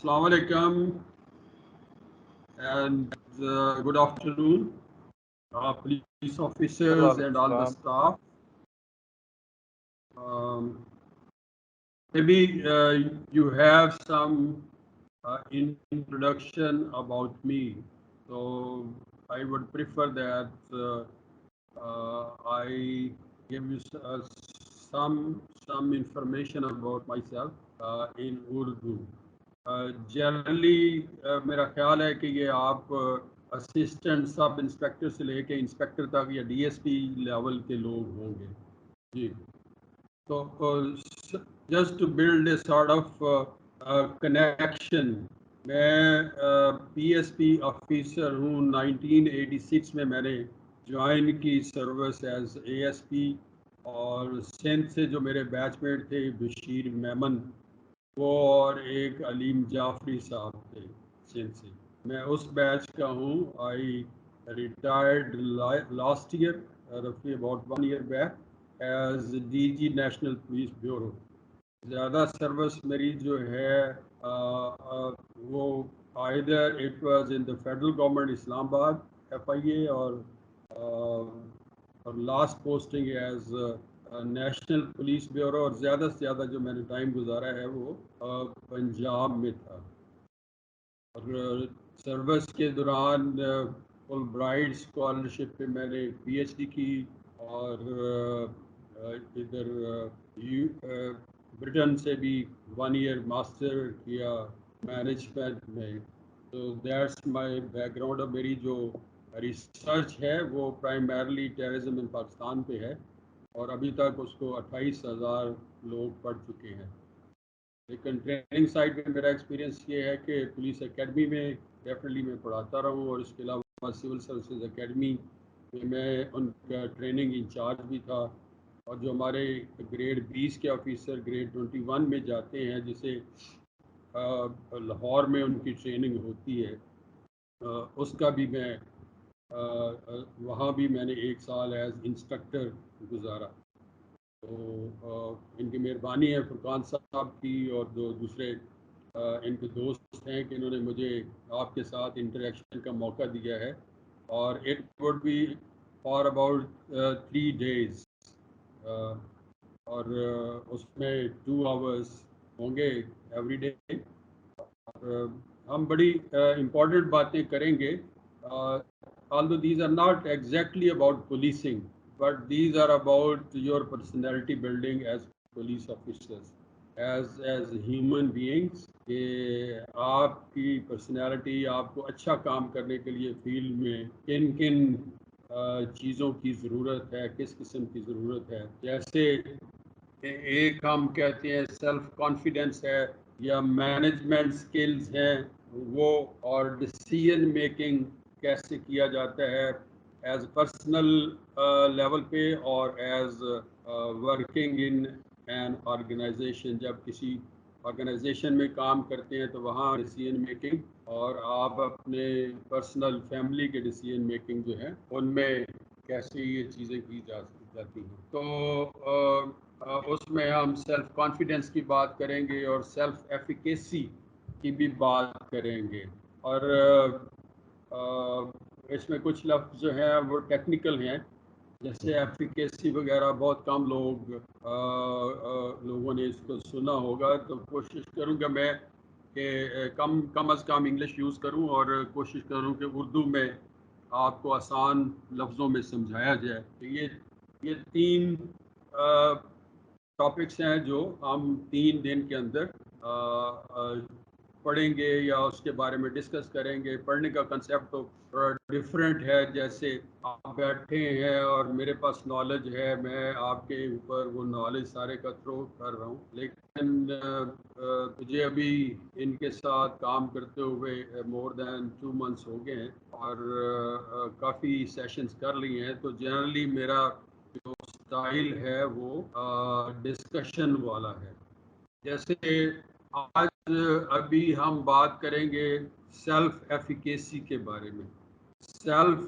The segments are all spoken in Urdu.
Assalamu alaikum and good afternoon, police officers and all the staff. Um, Maybe you have some introduction about me. So I would prefer that I give you some information about myself in Urdu. Generally میرا خیال ہے کہ یہ آپ اسسٹنٹ سب انسپیکٹر سے لے کے انسپیکٹر تک یا ڈی ایس پی لیول کے لوگ ہوں گے. جی تو just to build a sort of connection. میں پی ایس پی آفیسر ہوں. 1986 میں نے جوائن کی service as A S P, اور سندھ سے جو میرے بیچ میٹ تھے بشیر میمن وہ اور ایک علیم جعفری صاحب تھے سندھ سے، میں اس بیچ کا ہوں. آئی ریٹائرڈ لاسٹ ایئر رفلی about 1 year back as D G national police bureau. زیادہ سروس میری جو ہے وہ either it was in the federal government Islamabad F I A, اور last posting as national police bureau, اور زیادہ سے زیادہ جو میں نے ٹائم گزارا ہے وہ پنجاب میں تھا. اور سروس کے دوران فل برائٹ اسکالرشپ پہ میں نے پی ایچ ڈی کی، اور ادھر برٹن سے بھی 1 year ماسٹر کیا مینجمنٹ میں. تو دیٹس مائی بیک گراؤنڈ. اب میری جو ریسرچ ہے وہ پرائمرلی ٹیررزم ان پاکستان پہ ہے، اور ابھی تک اس کو 28,000 لوگ پڑھ چکے ہیں. لیکن ٹریننگ سائٹ پہ میرا ایکسپیرینس یہ ہے کہ پولیس اکیڈمی میں ڈیفینیٹلی میں پڑھاتا رہا ہوں، اور اس کے علاوہ سول سروسز اکیڈمی میں میں ان کا ٹریننگ انچارج بھی تھا. اور جو ہمارے گریڈ 20 کے آفیسر گریڈ 21 میں جاتے ہیں، جسے لاہور میں ان کی ٹریننگ ہوتی ہے، اس کا بھی میں وہاں بھی میں نے 1 سال ایز انسٹرکٹر گزارا. تو ان کی مہربانی ہے فرقان صاحب کی اور جو دوسرے ان کے دوست ہیں کہ انہوں نے مجھے آپ کے ساتھ انٹریکشن کا موقع دیا ہے. اور it would be for about 3 days، اور اس میں 2 hours ہوں گے ایوری ڈے. اور ہم بڑی امپورٹنٹ باتیں کریں گے. although these are not exactly about policing, but these are about your personality building as police officers, as human beings. کہ آپ کی پرسنالٹی آپ کو اچھا کام کرنے کے لیے فیلڈ میں کن کن چیزوں کی ضرورت ہے، کس قسم کی ضرورت ہے. جیسے ایک ہم کہتے ہیں سیلف کانفیڈنس ہے، یا مینجمنٹ سکلز ہیں وہ، اور ڈسیزن میکنگ کیسے کیا جاتا ہے ایز پرسنل لیول پہ اور as working in an organization. جب کسی آرگنائزیشن میں کام کرتے ہیں تو وہاں ڈسیزن میکنگ، اور آپ اپنے پرسنل فیملی کے ڈسیزن میکنگ جو ہے ان میں کیسے یہ چیزیں کی جاتی ہیں. تو اس میں ہم سیلف کانفیڈنس کی بات کریں گے اور سیلف ایفیکیسی کی بھی بات کریں گے. اور اس میں کچھ لفظ جو ہیں وہ ٹیکنیکل ہیں، جیسے ایفیکیسی وغیرہ بہت کم لوگوں نے اس کو سنا ہوگا. تو کوشش کروں گا میں کہ کم از کم انگلش یوز کروں، اور کوشش کروں کہ اردو میں آپ کو آسان لفظوں میں سمجھایا جائے. یہ 3 ٹاپکس ہیں جو ہم 3 دن کے اندر پڑھیں گے یا اس کے بارے میں ڈسکس کریں گے. پڑھنے کا کنسیپٹ تو ڈفرینٹ ہے. جیسے آپ بیٹھے ہیں اور میرے پاس نالج ہے، میں آپ کے اوپر وہ نالج سارے کا تھرو کر رہا ہوں. لیکن مجھے ابھی ان کے ساتھ کام کرتے ہوئے مور دین 2 months ہو گئے ہیں، اور کافی سیشنز کر لی ہیں. تو جنرلی میرا جو اسٹائل ہے وہ ڈسکشن والا ہے. جیسے آج ابھی ہم بات کریں گے سیلف ایفیکیسی کے بارے میں. سیلف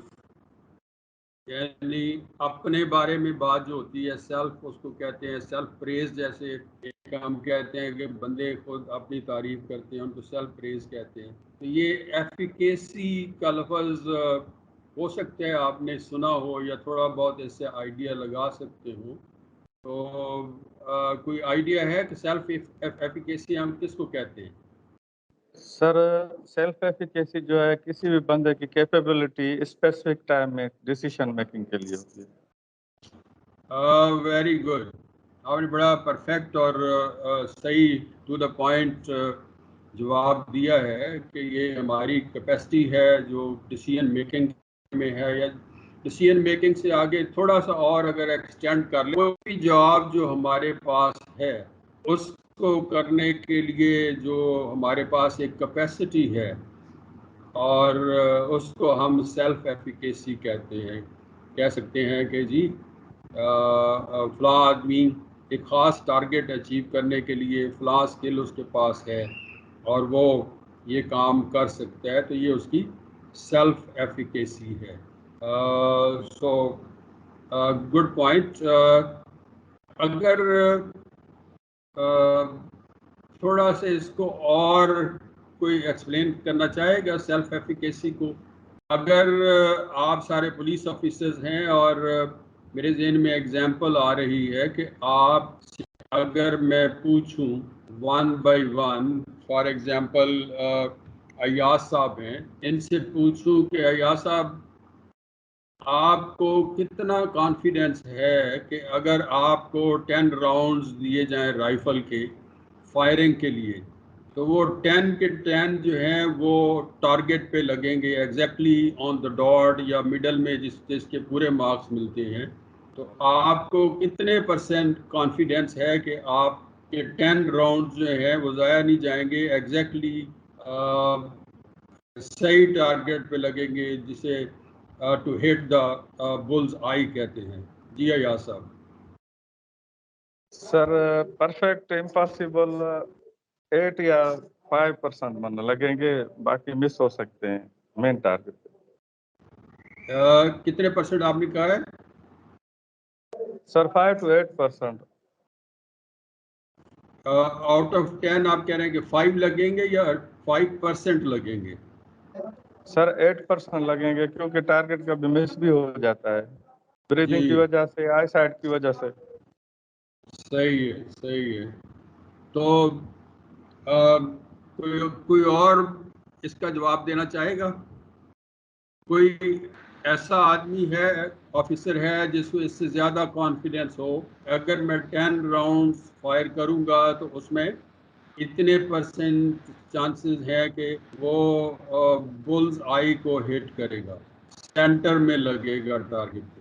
یعنی اپنے بارے میں بات جو ہوتی ہے، سیلف اس کو کہتے ہیں سیلف پریز. جیسے ہم کہتے ہیں کہ بندے خود اپنی تعریف کرتے ہیں، ان کو سیلف پریز کہتے ہیں. تو یہ ایفیکیسی کا لفظ ہو سکتا ہے آپ نے سنا ہو یا تھوڑا بہت اس سے آئیڈیا لگا سکتے ہو. تو کوئی آئیڈیا ہے کہ سیلف ایفیکیسی ہم کس کو کہتے ہیں؟ سر سیلف ایفیکیسی جو ہے کسی بھی بندے کی کیپیبلٹی اسپیسیفک ٹائم میں ڈیسیشن میکنگ کے لیے ہوتی ہے. Very good. آپ نے بڑا پرفیکٹ اور صحیح ٹو دا پوائنٹ جواب دیا ہے کہ یہ ہماری کیپیسٹی ہے جو ڈیسیژن میکنگ میں ہے، یا ڈیسیژن میکنگ سے آگے تھوڑا سا اور اگر ایکسٹینڈ کر لیں، کوئی جواب جو ہمارے پاس ہے اس کو کرنے کے لیے جو ہمارے پاس ایک کیپیسٹی ہے، اور اس کو ہم سیلف ایفیکیسی کہتے ہیں. کہہ سکتے ہیں کہ جی فلاں آدمی ایک خاص ٹارگیٹ اچیو کرنے کے لیے فلاں اسکل اس کے پاس ہے اور وہ یہ کام کر سکتا ہے، تو یہ اس کی سیلف ایفیکیسی ہے. So good point. اگر تھوڑا سا اس کو اور کوئی ایکسپلین کرنا چاہے گا سیلف ایفیکیسی کو. اگر آپ سارے پولیس آفیسرز ہیں اور میرے ذہن میں ایگزامپل آ رہی ہے کہ آپ اگر میں پوچھوں one by one, for example Ayaz صاحب ہیں، ان سے پوچھوں کہ ایاز صاحب آپ کو کتنا کانفیڈنس ہے کہ اگر آپ کو 10 راؤنڈز دیے جائیں رائفل کے فائرنگ کے لیے، تو وہ 10 کے 10 جو ہیں وہ ٹارگیٹ پہ لگیں گے ایگزیکٹلی آن دا ڈاٹ یا مڈل میں جس کے پورے مارکس ملتے ہیں. تو آپ کو کتنے پرسنٹ کانفیڈنس ہے کہ آپ کے 10 راؤنڈ جو ہیں وہ ضائع نہیں جائیں گے، ایگزیکٹلی صحیح ٹارگیٹ پہ لگیں گے، جسے ٹو ہٹ دا بلز آئی کہتے ہیں؟ جی ایاز صاحب. سر پرفیکٹ امپاسبل 8 یا 5% من لگیں گے، باقی مس ہو سکتے ہیں مین ٹارگیٹ پہ. کتنے پرسنٹ آپ نے کہا ہے؟ سر 5 to 8%. آؤٹ آف 10 آپ کہہ رہے ہیں کہ 5 لگیں گے یا 5% لگیں گے؟ سر 8% لگیں گے کیونکہ ٹارگیٹ کا بھی مس بھی ہو جاتا ہے، بریدنگ جی کی وجہ سے، آئی سائٹ کی وجہ سے. صحیح ہے، صحیح ہے. تو کوئی اور اس کا جواب دینا چاہے گا؟ کوئی ایسا آدمی ہے، آفیسر ہے، جس کو اس سے زیادہ کانفیڈنس ہو اگر میں 10 راؤنڈ فائر کروں گا تو اس میں اتنے پرسنٹ چانسز ہے کہ وہ بلز آئی کو ہٹ کرے گا، سینٹر میں لگے گا ٹارگیٹ پہ؟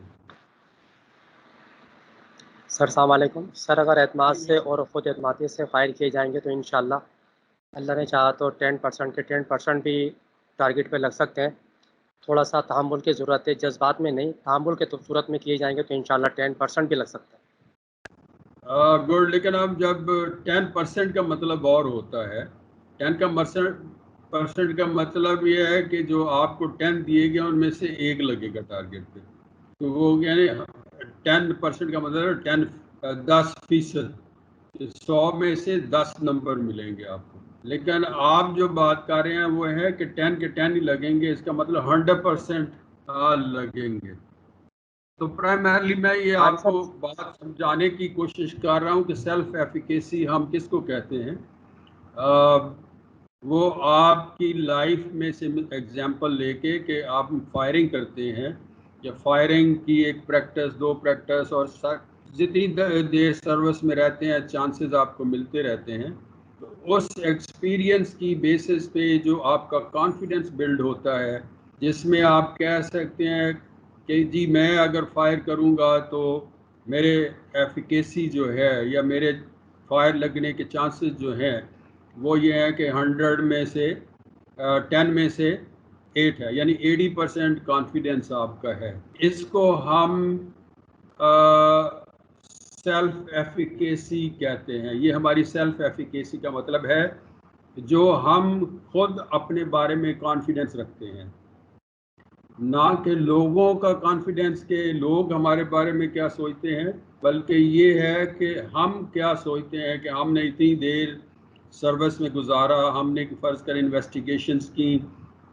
سر السلام علیکم. سر اگر اعتماد سے اور خود اعتمادی سے فائر کیے جائیں گے تو انشاءاللہ اللہ نے چاہا تو 10% کے 10% بھی ٹارگیٹ پہ لگ سکتے ہیں. تھوڑا سا تحمل کی ضرورت ہے، جذبات میں نہیں، تحمل کے صورت میں کیے جائیں گے تو انشاءاللہ 10% بھی لگ سکتا ہے. گڈ. لیکن اب جب 10% کا مطلب اور ہوتا ہے، 10 کا پرسنٹ کا مطلب یہ ہے کہ جو آپ کو 10 دیے گئے ان میں سے ایک لگے گا ٹارگیٹ پہ، تو وہ یعنی 10% کا مطلب 10%، 100 میں سے 10 نمبر ملیں گے آپ کو. لیکن آپ جو بات کر رہے ہیں وہ ہے کہ 10 کے 10 ہی لگیں گے، اس کا مطلب 100% لگیں گے. تو پرائمرلی میں یہ آپ کو بات سمجھانے کی کوشش کر رہا ہوں کہ سیلف ایفیکیسی ہم کس کو کہتے ہیں. وہ آپ کی لائف میں سے ایگزامپل لے کے کہ آپ فائرنگ کرتے ہیں یا فائرنگ کی ایک پریکٹس، 2 پریکٹس، اور جتنی دیر سروس میں رہتے ہیں چانسز آپ کو ملتے رہتے ہیں. تو اس ایکسپیرینس کی بیسس پہ جو آپ کا کانفیڈنس بلڈ ہوتا ہے، جس میں آپ کہہ سکتے ہیں کہ جی میں اگر فائر کروں گا تو میرے ایفیکیسی جو ہے یا میرے فائر لگنے کے چانسز جو ہیں وہ یہ ہے کہ 100 میں سے 10 میں سے 8 ہے، یعنی 80% کانفیڈنس آپ کا ہے. اس کو ہم سیلف ایفیکیسی کہتے ہیں. یہ ہماری سیلف ایفیکیسی کا مطلب ہے جو ہم خود اپنے بارے میں کانفیڈنس رکھتے ہیں، نہ کہ لوگوں کا کانفیڈنس کہ لوگ ہمارے بارے میں کیا سوچتے ہیں. بلکہ یہ ہے کہ ہم کیا سوچتے ہیں کہ ہم نے اتنی دیر سروس میں گزارا، ہم نے فرض کر انویسٹیگیشنز کی،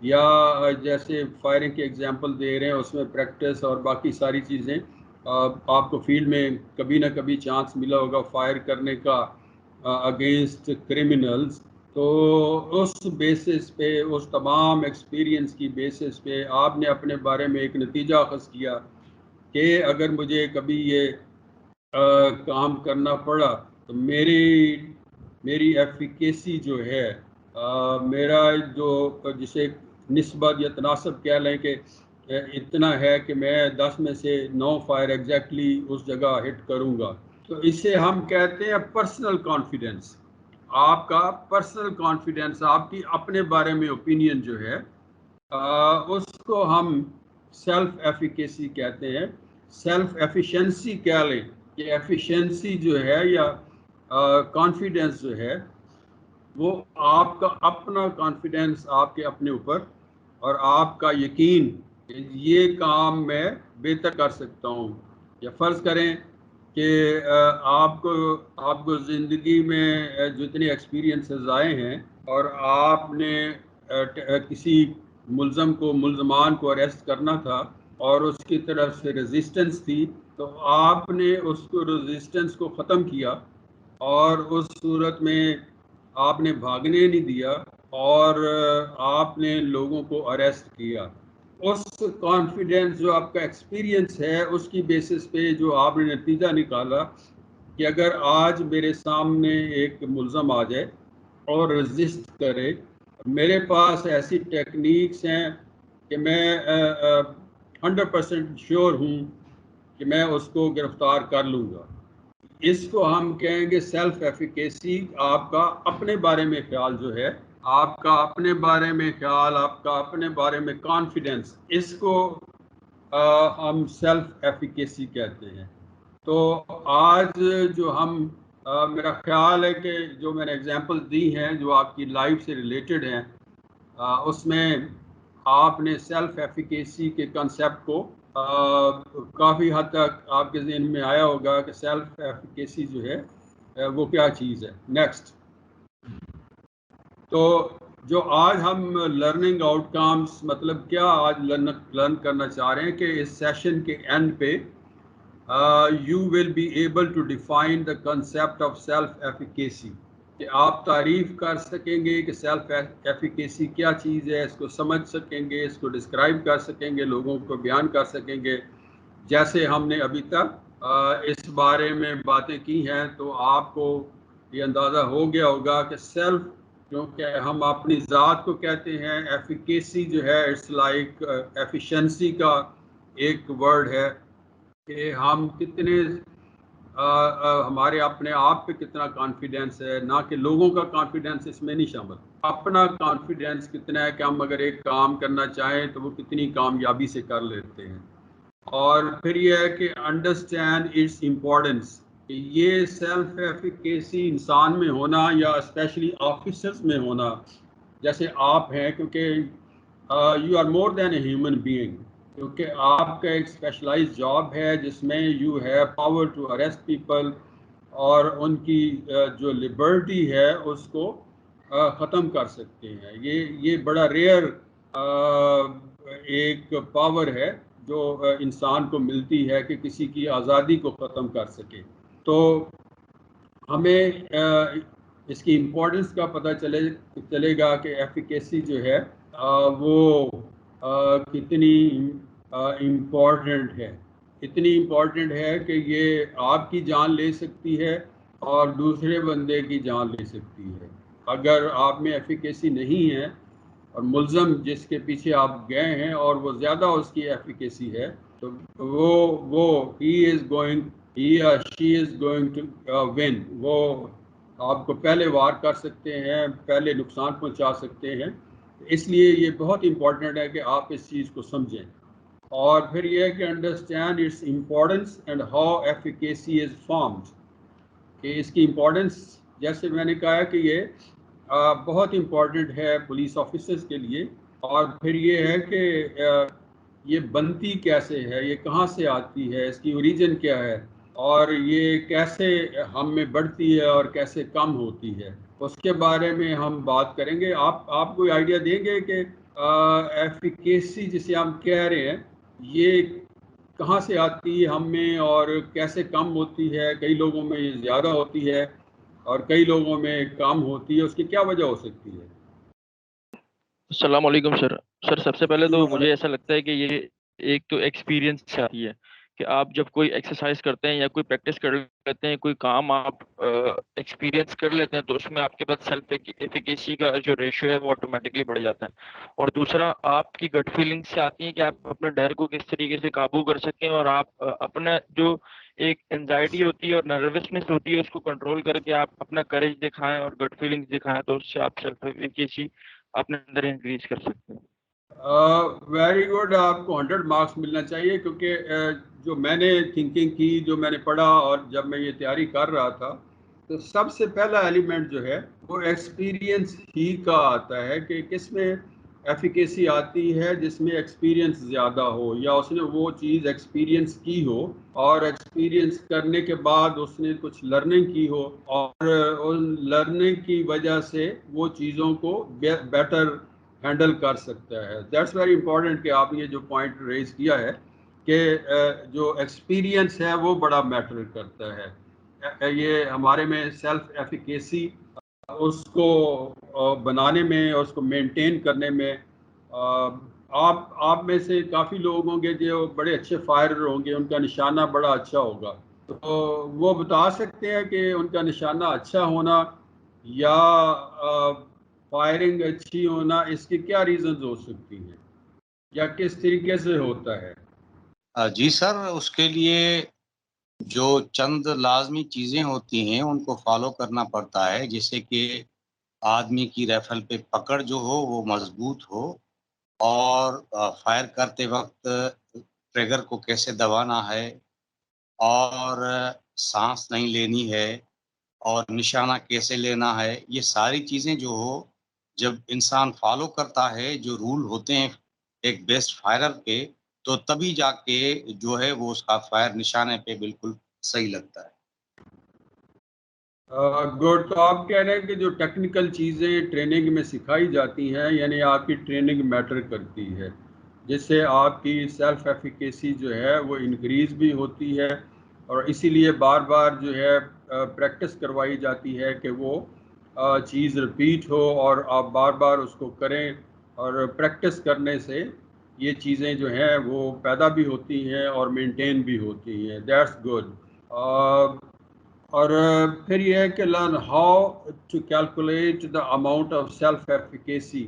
یا جیسے فائرنگ کے ایگزامپل دے رہے ہیں اس میں پریکٹس اور باقی ساری چیزیں، آپ کو فیلڈ میں کبھی نہ کبھی چانس ملا ہوگا فائر کرنے کا اگینسٹ کرمنلز، تو اس بیسس پہ، اس تمام ایکسپیرینس کی بیسس پہ آپ نے اپنے بارے میں ایک نتیجہ اخذ کیا کہ اگر مجھے کبھی یہ کام کرنا پڑا تو میری ایفیکیسی جو ہے، میرا جو جسے نسبت یا تناسب کہہ لیں کہ اتنا ہے کہ میں 10 میں سے 9 فائر ایگزیکٹلی اس جگہ ہٹ کروں گا، تو اسے ہم کہتے ہیں پرسنل کانفیڈنس۔ آپ کا پرسنل کانفیڈنس، آپ کی اپنے بارے میں اوپینین جو ہے، اس کو ہم سیلف ایفیکیسی کہتے ہیں۔ سیلف ایفیشنسی کہہ لیں کہ ایفیشنسی جو ہے یا کانفیڈنس جو ہے، وہ آپ کا اپنا کانفیڈنس آپ کے اپنے اوپر، اور آپ کا یقین کہ یہ کام میں بہتر کر سکتا ہوں۔ یا فرض کریں کہ آپ کو زندگی میں جتنے ایکسپیرینسز آئے ہیں اور آپ نے کسی ملزمان کو اریسٹ کرنا تھا اور اس کی طرف سے ریزسٹنس تھی، تو آپ نے اس کو ریزسٹنس کو ختم کیا، اور اس صورت میں آپ نے بھاگنے نہیں دیا اور آپ نے لوگوں کو اریسٹ کیا۔ اس کانفیڈنس جو آپ کا ایکسپیرینس ہے، اس کی بیسس پہ جو آپ نے نتیجہ نکالا کہ اگر آج میرے سامنے ایک ملزم آ جائے اور رزسٹ کرے، میرے پاس ایسی ٹیکنیکس ہیں کہ میں 100% شیور ہوں کہ میں اس کو گرفتار کر لوں گا۔ اس کو ہم کہیں گے سیلف ایفیکیسی۔ آپ کا اپنے بارے میں خیال جو ہے، آپ کا اپنے بارے میں خیال، آپ کا اپنے بارے میں کانفیڈنس، اس کو ہم سیلف ایفیکیسی کہتے ہیں۔ تو آج جو ہم میرا خیال ہے کہ جو میں نے ایگزامپل دی ہیں جو آپ کی لائف سے ریلیٹڈ ہیں، اس میں آپ نے سیلف ایفیکیسی کے کنسیپٹ کو کافی حد تک آپ کے ذہن میں آیا ہوگا کہ سیلف ایفیکیسی جو ہے وہ کیا چیز ہے۔ نیکسٹ، تو جو آج ہم لرننگ آؤٹ کمس مطلب کیا آج لرن کرنا چاہ رہے ہیں کہ اس سیشن کے اینڈ پہ you will be able to define the concept of self efficacy، کہ آپ تعریف کر سکیں گے کہ سیلف ایفیکیسی کیا چیز ہے، اس کو سمجھ سکیں گے، اس کو ڈسکرائب کر سکیں گے، لوگوں کو بیان کر سکیں گے۔ جیسے ہم نے ابھی تک اس بارے میں باتیں کی ہیں، تو آپ کو یہ اندازہ ہو گیا ہوگا کہ سیلف، کیونکہ ہم اپنی ذات کو کہتے ہیں، ایفیکیسی جو ہے اٹس لائک ایفیشنسی کا ایک ورڈ ہے کہ ہم کتنے ہمارے اپنے آپ پہ کتنا کانفیڈنس ہے، نہ کہ لوگوں کا کانفیڈنس اس میں نہیں شامل، اپنا کانفیڈنس کتنا ہے کہ ہم اگر ایک کام کرنا چاہیں تو وہ کتنی کامیابی سے کر لیتے ہیں۔ اور پھر یہ ہے کہ انڈرسٹینڈ اٹس امپورٹنس، کہ یہ سیلف ایفیکیسی انسان میں ہونا یا اسپیشلی آفیسرز میں ہونا جیسے آپ ہیں، کیونکہ you are more than a human being, کیونکہ آپ کا ایک اسپیشلائز جاب ہے جس میں you have power to arrest people اور ان کی جو لبرٹی ہے اس کو ختم کر سکتے ہیں۔ یہ بڑا ریئر ایک پاور ہے جو انسان کو ملتی ہے کہ کسی کی آزادی کو ختم کر سکے۔ تو ہمیں اس کی امپورٹنس کا پتہ چلے گا کہ ایفیکیسی جو ہے وہ کتنی امپورٹنٹ ہے۔ اتنی امپورٹنٹ ہے کہ یہ آپ کی جان لے سکتی ہے اور دوسرے بندے کی جان لے سکتی ہے۔ اگر آپ میں ایفیکیسی نہیں ہے اور ملزم جس کے پیچھے آپ گئے ہیں اور وہ زیادہ اس کی ایفیکیسی ہے، تو he or she is going to win، وہ آپ کو پہلے وار کر سکتے ہیں، پہلے نقصان پہنچا سکتے ہیں۔ اس لیے یہ بہت امپورٹنٹ ہے کہ آپ اس چیز کو سمجھیں۔ اور پھر یہ ہے کہ understand its importance and how efficacy is formed, کہ اس کی امپورٹنس جیسے میں نے کہا کہ یہ بہت امپورٹنٹ ہے پولیس آفیسرز کے لیے، اور پھر یہ ہے کہ یہ بنتی کیسے ہے، یہ کہاں سے آتی ہے، اس کی اوریجن کیا ہے، اور یہ کیسے ہم میں بڑھتی ہے اور کیسے کم ہوتی ہے، اس کے بارے میں ہم بات کریں گے۔ آپ کوئی آئیڈیا دیں گے کہ ایفیکیسی جسے ہم کہہ رہے ہیں یہ کہاں سے آتی ہے ہم میں اور کیسے کم ہوتی ہے؟ کئی لوگوں میں یہ زیادہ ہوتی ہے اور کئی لوگوں میں کم ہوتی ہے، اس کی کیا وجہ ہو سکتی ہے؟ السلام علیکم سر سب سے پہلے تو مجھے ایسا لگتا ہے کہ یہ ایک تو ایکسپیرینس سے آتی ہے کہ آپ جب کوئی ایکسرسائز کرتے ہیں یا کوئی پریکٹس کر لیتے ہیں، کوئی کام آپ ایکسپیرینس کر لیتے ہیں، تو اس میں آپ کے پاس سیلف ایفیکیسی کا جو ریشیو ہے وہ آٹومیٹکلی بڑھ جاتا ہے۔ اور دوسرا آپ کی گٹ فیلنگ سے آتی ہے کہ آپ اپنے ڈر کو کس طریقے سے قابو کر سکیں اور آپ اپنا جو ایک انزائٹی ہوتی ہے اور نروسنس ہوتی ہے اس کو کنٹرول کر کے آپ اپنا کریج دکھائیں اور گٹ فیلنگ دکھائیں، تو اس سے آپ سیلف ایفیکیسی اپنے اندر انکریز کر سکتے ہیں۔ ویری گڈ، آپ کو 100 مارکس ملنا چاہیے، کیونکہ جو میں نے تھنکنگ کی، جو میں نے پڑھا اور جب میں یہ تیاری کر رہا تھا، تو سب سے پہلا ایلیمنٹ جو ہے وہ ایکسپیرینس ہی کا آتا ہے کہ کس میں ایفیکیسی آتی ہے، جس میں ایکسپیرینس زیادہ ہو یا اس نے وہ چیز ایکسپیرینس کی ہو اور ایکسپیرینس کرنے کے بعد اس نے کچھ لرننگ کی ہو اور ان لرننگ کی وجہ سے وہ چیزوں کو بیٹر ہینڈل کر سکتا ہے۔ دیٹس ویری امپورٹنٹ کہ آپ نے یہ جو پوائنٹ ریز کیا ہے کہ جو ایکسپیرینس ہے وہ بڑا میٹر کرتا ہے۔ یہ ہمارے میں سیلف ایفیکیسی اس کو بنانے میں اور اس کو مینٹین کرنے میں آپ میں سے کافی لوگ ہوں گے جو بڑے اچھے فائرر ہوں گے، ان کا نشانہ بڑا اچھا ہوگا، تو وہ بتا سکتے ہیں کہ ان کا نشانہ اچھا ہونا یا فائرنگ اچھی ہونا، اس کی کیا ریزنز ہو سکتی ہیں یا کس طریقے سے ہوتا ہے؟ جی سر، اس کے لیے جو چند لازمی چیزیں ہوتی ہیں ان کو فالو کرنا پڑتا ہے، جیسے کہ آدمی کی ریفل پہ پکڑ جو ہو وہ مضبوط ہو، اور فائر کرتے وقت ٹریگر کو کیسے دبانا ہے، اور سانس نہیں لینی ہے، اور نشانہ کیسے لینا ہے، یہ ساری چیزیں جو ہو جب انسان فالو کرتا ہے، جو رول ہوتے ہیں ایک بیسٹ فائرر کے، تو تبھی جا کے جو ہے وہ اس کا فائر نشانے پہ بالکل صحیح لگتا ہے۔ گڈ، تو آپ کہہ رہے ہیں کہ جو ٹیکنیکل چیزیں ٹریننگ میں سکھائی جاتی ہیں، یعنی آپ کی ٹریننگ میٹر کرتی ہے، جس سے آپ کی سیلف ایفیکیسی جو ہے وہ انکریز بھی ہوتی ہے، اور اسی لیے بار بار جو ہے پریکٹس کروائی جاتی ہے کہ وہ چیز رپیٹ ہو اور آپ بار بار اس کو کریں، اور پریکٹس کرنے سے یہ چیزیں جو ہیں وہ پیدا بھی ہوتی ہیں اور مینٹین بھی ہوتی ہیں۔ That's good. اور پھر یہ ہے کہ learn how to calculate the amount of self efficacy.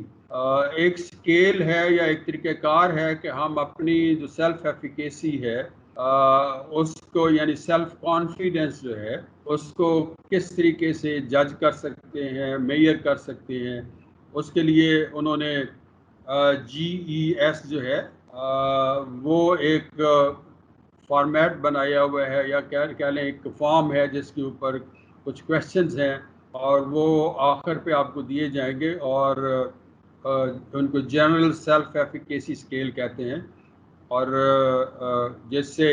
ایک اسکیل ہے یا ایک طریقہ کار ہے کہ ہم اپنی جو سیلف ایفیکیسی ہے اس کو، یعنی سیلف کانفیڈنس جو ہے اس کو کس طریقے سے جج کر سکتے ہیں، میئر کر سکتے ہیں۔ اس کے لیے انہوں نے GES جو ہے وہ ایک فارمیٹ بنایا ہوا ہے، یا کہہ لیں ایک فارم ہے جس کے اوپر کچھ کویشچنز ہیں اور وہ آخر پہ آپ کو دیے جائیں گے، اور ان کو جنرل سیلف ایفیکیسی اسکیل کہتے ہیں، اور جس سے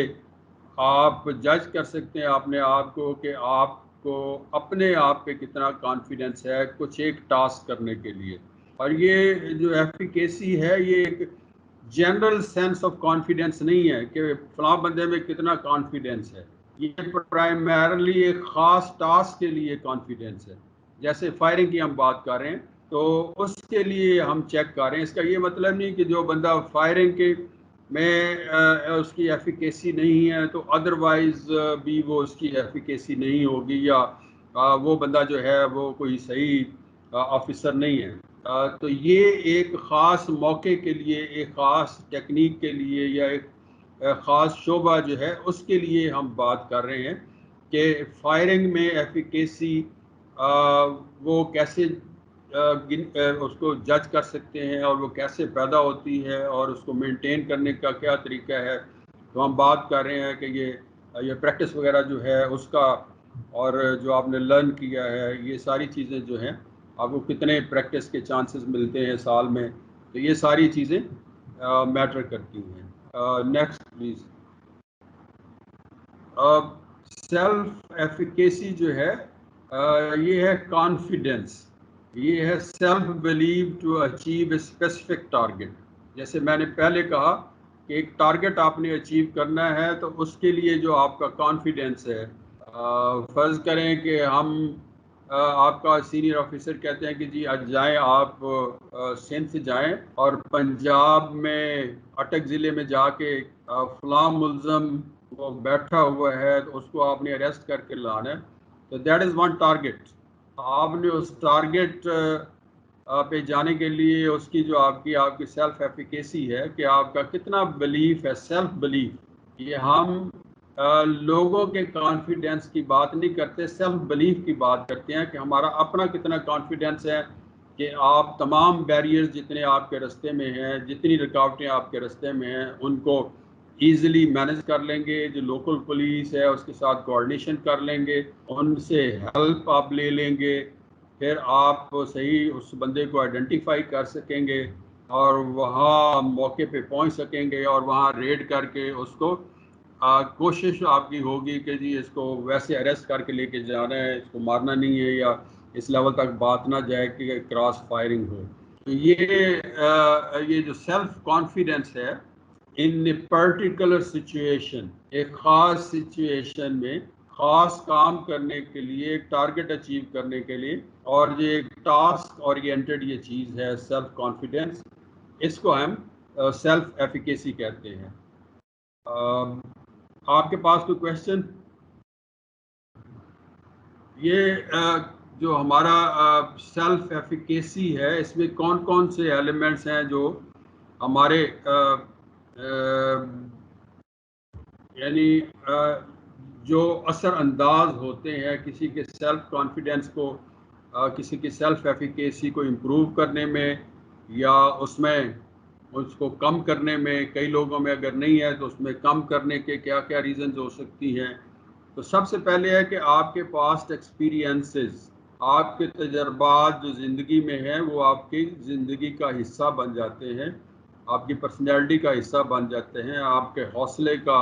آپ جج کر سکتے ہیں اپنے آپ کو کہ آپ کو اپنے آپ پہ کتنا کانفیڈنس ہے کچھ ایک ٹاسک کرنے کے لیے۔ اور یہ جو ایفیکیسی ہے یہ ایک جنرل سینس آف کانفیڈنس نہیں ہے کہ فلاں بندے میں کتنا کانفیڈنس ہے، یہ پرائمرلی ایک خاص ٹاسک کے لیے کانفیڈنس ہے۔ جیسے فائرنگ کی ہم بات کر رہے ہیں تو اس کے لیے ہم چیک کر رہے ہیں۔ اس کا یہ مطلب نہیں کہ جو بندہ فائرنگ کے میں اس کی ایفیکیسی نہیں ہے تو ادروائز بھی وہ اس کی ایفیکیسی نہیں ہوگی، یا وہ بندہ جو ہے وہ کوئی صحیح آفیسر نہیں ہے۔ تو یہ ایک خاص موقع کے لیے، ایک خاص ٹیکنیک کے لیے، یا ایک خاص شعبہ جو ہے اس کے لیے ہم بات کر رہے ہیں کہ فائرنگ میں ایفیکیسی وہ کیسے اس کو جج کر سکتے ہیں اور وہ کیسے پیدا ہوتی ہے اور اس کو مینٹین کرنے کا کیا طریقہ ہے۔ تو ہم بات کر رہے ہیں کہ یہ پریکٹس وغیرہ جو ہے اس کا، اور جو آپ نے لرن کیا ہے، یہ ساری چیزیں جو ہیں آپ کو کتنے پریکٹس کے چانسز ملتے ہیں سال میں، تو یہ ساری چیزیں میٹر کرتی ہیں۔ Next please. سیلف ایفیکیسی جو ہے یہ ہے کانفیڈنس، یہ ہے self believe to achieve a specific target. جیسے میں نے پہلے کہا کہ ایک ٹارگیٹ آپ نے اچیو کرنا ہے تو اس کے لیے جو آپ کا کانفیڈنس ہے، فرض کریں کہ ہم آپ کا سینئر آفیسر کہتے ہیں کہ جی آج جائیں آپ سندھ سے جائیں اور پنجاب میں اٹک ضلع میں جا کے فلاں ملزم وہ بیٹھا ہوا ہے تو اس کو آپ نے اریسٹ کر کے لانا ہے. تو دیٹ از ون ٹارگیٹ. آپ نے اس ٹارگیٹ پہ جانے کے لیے اس کی جو آپ کی سیلف ایفیکیسی ہے کہ آپ کا کتنا بلیف ہے، سیلف بلیف. یہ ہم لوگوں کے کانفیڈنس کی بات نہیں کرتے، سیلف بلیف کی بات کرتے ہیں کہ ہمارا اپنا کتنا کانفیڈنس ہے کہ آپ تمام بیریئرز جتنے آپ کے راستے میں ہیں، جتنی رکاوٹیں آپ کے راستے میں ہیں، ان کو ایزیلی مینیج کر لیں گے. جو لوکل پولیس ہے اس کے ساتھ کوآرڈینیشن کر لیں گے، ان سے ہیلپ آپ لے لیں گے، پھر آپ صحیح اس بندے کو آئیڈینٹیفائی کر سکیں گے اور وہاں موقع پہ پہنچ سکیں گے اور وہاں ریڈ کر کے اس کو کوشش آپ کی ہوگی کہ جی اس کو ویسے اریسٹ کر کے لے کے جانا ہے، اس کو مارنا نہیں ہے یا اس لیول تک بات نہ جائے کہ کراس فائرنگ ہو. تو یہ جو سیلف کانفیڈنس ہے ان اے پرٹیکولر سچویشن، ایک خاص سچویشن میں خاص کام کرنے کے لیے، ایک ٹارگیٹ اچیو کرنے کے لیے، اور یہ ایک ٹاسک اورینٹڈ یہ چیز ہے سیلف کانفیڈنس. اس کو ہم سیلف ایفیکیسی کہتے ہیں. آپ کے پاس کوئی کویشچن؟ یہ جو ہمارا سیلف ایفیکیسی ہے اس میں کون کون سے ایلیمنٹس ہیں جو ہمارے یعنی جو اثر انداز ہوتے ہیں کسی کے سیلف کانفیڈنس کو، کسی کی سیلف ایفیکیسی کو امپروو کرنے میں یا اس میں اس کو کم کرنے میں. کئی لوگوں میں اگر نہیں ہے تو اس میں کم کرنے کے کیا کیا ریزنز ہو سکتی ہیں. تو سب سے پہلے ہے کہ آپ کے پاسٹ ایکسپیرینسز، آپ کے تجربات جو زندگی میں ہیں وہ آپ کی زندگی کا حصہ بن جاتے ہیں، آپ کی پرسنالٹی کا حصہ بن جاتے ہیں، آپ کے حوصلے کا،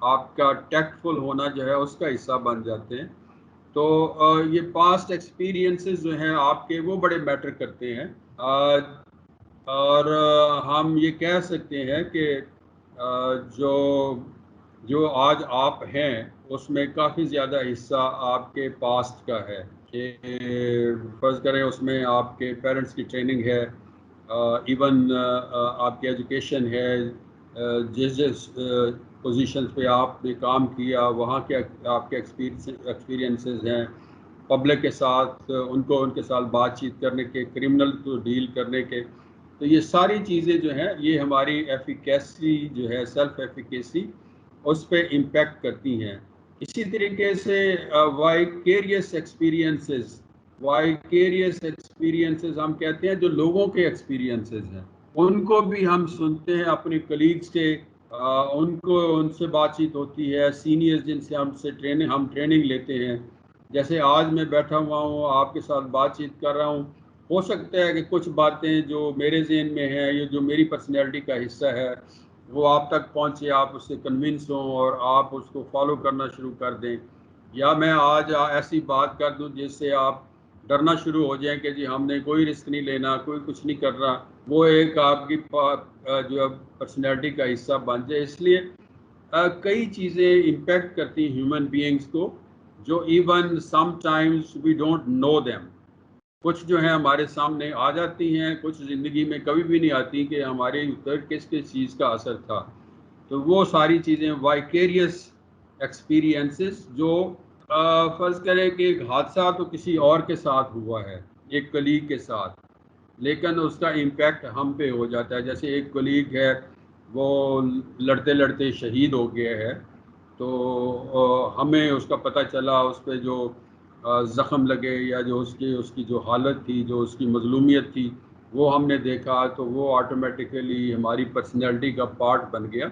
آپ کا ٹیکٹفل ہونا جو ہے اس کا حصہ بن جاتے ہیں. تو یہ پاسٹ ایکسپیرینسز جو ہیں آپ کے وہ بڑے میٹر کرتے ہیں. اور ہم یہ کہہ سکتے ہیں کہ جو آج آپ ہیں اس میں کافی زیادہ حصہ آپ کے پاسٹ کا ہے. کہ فرض کریں اس میں آپ کے پیرنٹس کی ٹریننگ ہے، ایون آپ کی ایجوکیشن ہے، جس پوزیشنز پہ آپ نے کام کیا وہاں کے آپ کے ایکسپیرینسز ہیں، پبلک کے ساتھ ان کے ساتھ بات چیت کرنے کے، کرمنل کو ڈیل کرنے کے. تو یہ ساری چیزیں جو ہیں یہ ہماری ایفیکیسی جو ہے سیلف ایفیکیسی اس پہ امپیکٹ کرتی ہیں. اسی طریقے سے وائکیریس ایکسپیرینسز ہم کہتے ہیں جو لوگوں کے ایکسپیرینسز ہیں ان کو بھی ہم سنتے ہیں اپنے کلیگز سے، ان سے بات چیت ہوتی ہے، سینئرز جن سے ہم ٹریننگ لیتے ہیں. جیسے آج میں بیٹھا ہوا ہوں آپ کے ساتھ بات چیت کر رہا ہوں، ہو سکتا ہے کہ کچھ باتیں جو میرے ذہن میں ہیں، یہ جو میری پرسنالٹی کا حصہ ہے وہ آپ تک پہنچے، آپ اس سے کنونس ہوں اور آپ اس کو فالو کرنا شروع کر دیں. یا میں آج ایسی بات کر دوں جس سے آپ ڈرنا شروع ہو جائیں کہ جی ہم نے کوئی رسک نہیں لینا، کوئی کچھ نہیں کر رہا، وہ ایک آپ کی جو پرسنالٹی کا حصہ بن جائے. اس لیے کئی چیزیں امپیکٹ کرتی ہیں ہیومن بینگز کو جو even sometimes we don't know them. کچھ جو ہیں ہمارے سامنے آ جاتی ہیں، کچھ زندگی میں کبھی بھی نہیں آتی کہ ہمارے اوپر کس چیز کا اثر تھا. تو وہ ساری چیزیں وائکیریس ایکسپیرینسز جو فرض کریں کہ ایک حادثہ تو کسی اور کے ساتھ ہوا ہے، ایک کلیگ کے ساتھ، لیکن اس کا امپیکٹ ہم پہ ہو جاتا ہے. جیسے ایک کلیگ ہے وہ لڑتے لڑتے شہید ہو گیا ہے، تو ہمیں اس کا پتہ چلا، اس پہ جو زخم لگے یا جو اس کی جو حالت تھی، جو اس کی مظلومیت تھی وہ ہم نے دیکھا، تو وہ آٹومیٹیکلی ہماری پرسنالٹی کا پارٹ بن گیا.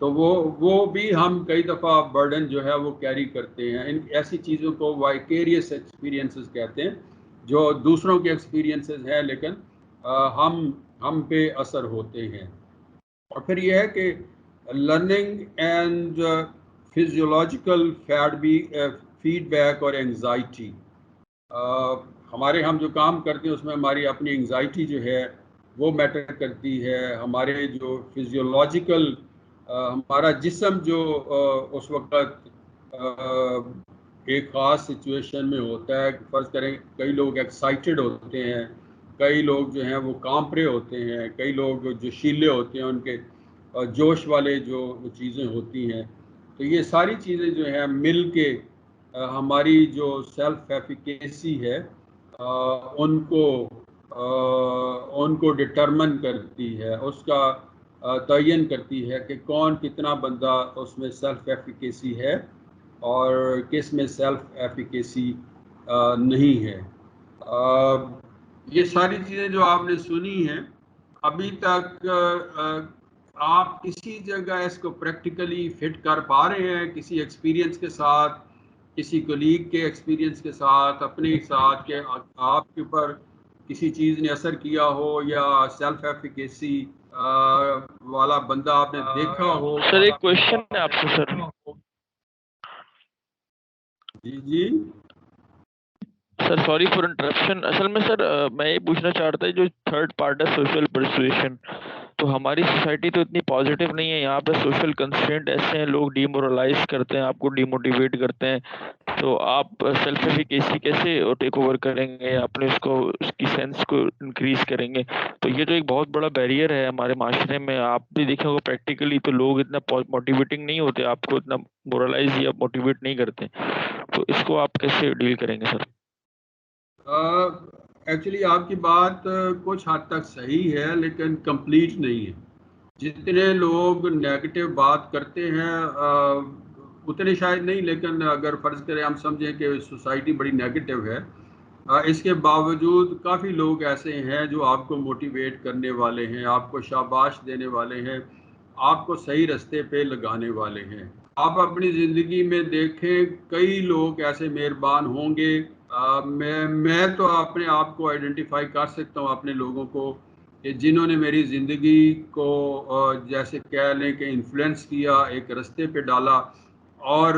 تو وہ بھی ہم کئی دفعہ برڈن جو ہے وہ کیری کرتے ہیں. ان ایسی چیزوں کو وائکیریس ایکسپیرینسز کہتے ہیں جو دوسروں کے ایکسپیرینسز ہیں لیکن ہم پہ اثر ہوتے ہیں. اور پھر یہ ہے کہ learning and physiological feedback اور انگزائٹی. ہمارے ہم جو کام کرتے ہیں اس میں ہماری اپنی انگزائٹی جو ہے وہ میٹر کرتی ہے. ہمارے جو فزیولوجیکل ہمارا جسم جو اس وقت ایک خاص سچویشن میں ہوتا ہے. فرض کریں کئی لوگ ایکسائٹڈ ہوتے ہیں, کئی لوگ جو ہیں وہ کانپرے ہوتے ہیں, کئی لوگ جو شیلے ہوتے ہیں ان کے جوش والے جو چیزیں ہوتی ہیں. تو یہ ساری چیزیں جو ہیں مل کے ہماری جو سیلف ایفیکیسی ہے ان کو ڈٹرمن کرتی ہے, اس کا تعین کرتی ہے کہ کون کتنا بندہ اس میں سیلف ایفیکیسی ہے اور کس میں سیلف ایفیکیسی نہیں ہے. یہ ساری چیزیں جو آپ نے سنی ہیں ابھی تک آپ کسی جگہ اس کو پریکٹیکلی فٹ کر پا رہے ہیں کسی ایکسپیرینس کے ساتھ, کسی کولیگ کے ایکسپیرینس کے ساتھ, اپنے ساتھ, کہ آپ کے اوپر کسی چیز نے اثر کیا ہو یا سیلف ایفیکیسی والا بندہ آپ نے دیکھا ہو؟ سر ایک کوشچن ہے آپ سے سر. جی سر سوری فار انٹرپشن. اصل میں سر میں یہ پوچھنا چاہتا ہوں جو تھرڈ پارٹ ہے سوشل پرسویشن, تو ہماری سوسائٹی تو اتنی پازیٹیو نہیں ہے. یہاں پہ سوشل کنسٹرینٹ ایسے ہیں, لوگ ڈی مورلائز کرتے ہیں, آپ کو ڈی موٹیویٹ کرتے ہیں. تو آپ سیلف ایفیکیسی کیسے ٹیک اوور کریں گے, اپنے اس کی سینس کو انکریز کریں گے؟ تو یہ تو ایک بہت بڑا بیریئر ہے ہمارے معاشرے میں. آپ بھی دیکھیں گے پریکٹیکلی تو لوگ اتنا موٹیویٹنگ نہیں ہوتے, آپ کو اتنا مورلائز یا موٹیویٹ نہیں کرتے. تو اس کو آپ کیسے ڈیل کریں گے سر؟ ایکچولی آپ کی بات کچھ حد تک صحیح ہے لیکن کمپلیٹ نہیں ہے. جتنے لوگ نیگیٹو بات کرتے ہیں اتنے شاید نہیں, لیکن اگر فرض کریں ہم سمجھیں کہ سوسائٹی بڑی نیگیٹو ہے, اس کے باوجود کافی لوگ ایسے ہیں جو آپ کو موٹیویٹ کرنے والے ہیں, آپ کو شاباش دینے والے ہیں, آپ کو صحیح رستے پہ لگانے والے ہیں. آپ اپنی زندگی میں دیکھیں کئی لوگ ایسے مہربان ہوں گے. میں تو اپنے آپ کو آئیڈینٹیفائی کر سکتا ہوں اپنے لوگوں کو کہ جنہوں نے میری زندگی کو جیسے کہہ لیں کہ انفلوئنس کیا, ایک رستے پہ ڈالا, اور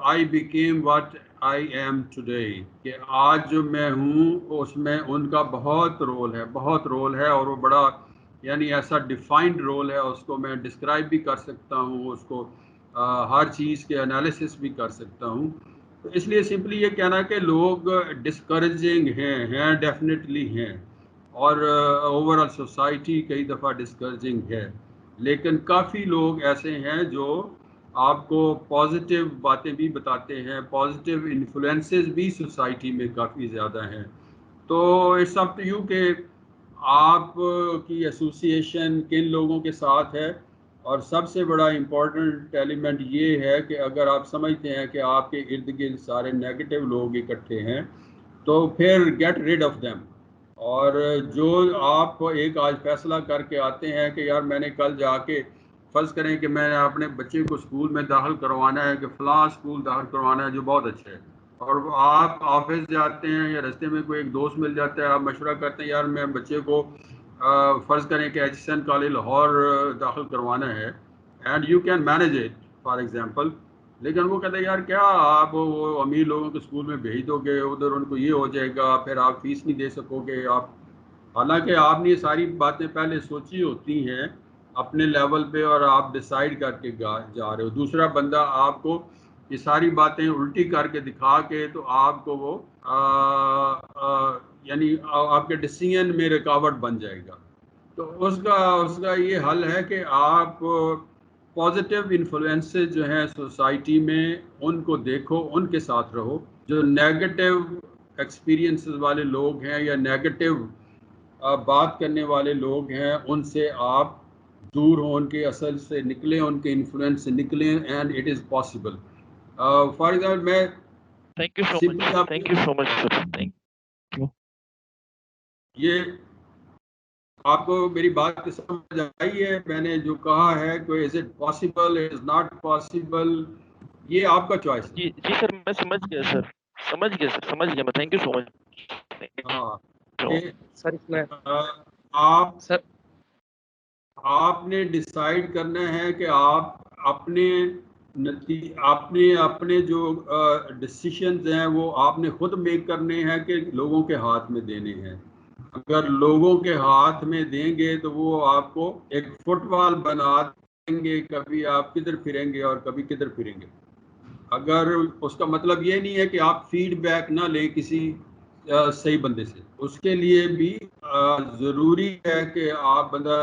I became what I am today, کہ آج جو میں ہوں اس میں ان کا بہت رول ہے, اور وہ بڑا یعنی ایسا ڈیفائنڈ رول ہے, اس کو میں ڈسکرائب بھی کر سکتا ہوں, اس کو ہر چیز کے انالیسس بھی کر سکتا ہوں. تو اس لیے سمپلی یہ کہنا کہ لوگ ڈسکریجنگ ہیں ڈیفینیٹلی ہیں, اور اوور آل سوسائٹی کئی دفعہ ڈسکریجنگ ہے, لیکن کافی لوگ ایسے ہیں جو آپ کو پازیٹیو باتیں بھی بتاتے ہیں, پازیٹیو انفلوئنسز بھی سوسائٹی میں کافی زیادہ ہیں. تو اٹس اپ ٹو یو کہ آپ کی ایسوسیشن کن لوگوں کے ساتھ ہے. اور سب سے بڑا امپورٹنٹ ایلیمنٹ یہ ہے کہ اگر آپ سمجھتے ہیں کہ آپ کے ارد گرد سارے نیگیٹو لوگ اکٹھے ہیں تو پھر گیٹ ریڈ آف دیم. اور جو آپ ایک آج فیصلہ کر کے آتے ہیں کہ یار میں نے کل جا کے فرض کریں کہ میں نے اپنے بچے کو اسکول میں داخل کروانا ہے, کہ فلاں اسکول داخل کروانا ہے جو بہت اچھا ہے, اور آپ آفس جاتے ہیں یا رستے میں کوئی ایک دوست مل جاتا ہے, آپ مشورہ کرتے ہیں یار میں بچے کو فرض کریں کہ H S N college Lahore داخل کروانا ہے, and you can manage it for example, لیکن وہ کہتے ہیں یار کیا آپ وہ امیر لوگوں کے اسکول میں بھیج دو گے, ادھر ان کو یہ ہو جائے گا, پھر آپ فیس نہیں دے سکو گے آپ. حالانکہ آپ نے یہ ساری باتیں پہلے سوچی ہوتی ہیں اپنے لیول پہ, اور آپ ڈیسائیڈ کر کے جا رہے ہو. دوسرا بندہ آپ کو یہ ساری باتیں الٹی کر کے دکھا کے تو آپ کو وہ یعنی آپ کے ڈیسیژن میں رکاوٹ بن جائے گا. تو اس کا یہ حل ہے کہ آپ پازیٹیو انفلوئنسز جو ہیں سوسائٹی میں ان کو دیکھو, ان کے ساتھ رہو. جو نیگیٹو ایکسپیرینسز والے لوگ ہیں یا نیگیٹو بات کرنے والے لوگ ہیں ان سے آپ دور ہوں, ان کے اثر سے نکلیں, ان کے انفلوئنس سے نکلیں, and it is possible. For example میں thank you so much, thank you so much sir, thank you. یہ آپ کو میری بات سمجھ آئی ہے؟ میں نے جو کہا ہے کہ is it possible, it is not possible, یہ آپ کا چوائس ہے. جی سر میں سمجھ گیا سر, سمجھ گیا میں. تھینک یو سو مچ. ہاں سر اس میں سر آپ نے ڈیسائیڈ کرنا ہے کہ آپ اپنے اپنے جو ڈسیشنز ہیں وہ آپ نے خود میک کرنے ہیں کہ لوگوں کے ہاتھ میں دینے ہیں. اگر لوگوں کے ہاتھ میں دیں گے تو وہ آپ کو ایک فٹ بال بنا دیں گے، کبھی آپ کدھر پھریں گے اور کبھی کدھر پھریں گے. اگر اس کا مطلب یہ نہیں ہے کہ آپ فیڈ بیک نہ لیں کسی صحیح بندے سے، اس کے لیے بھی ضروری ہے کہ آپ بندہ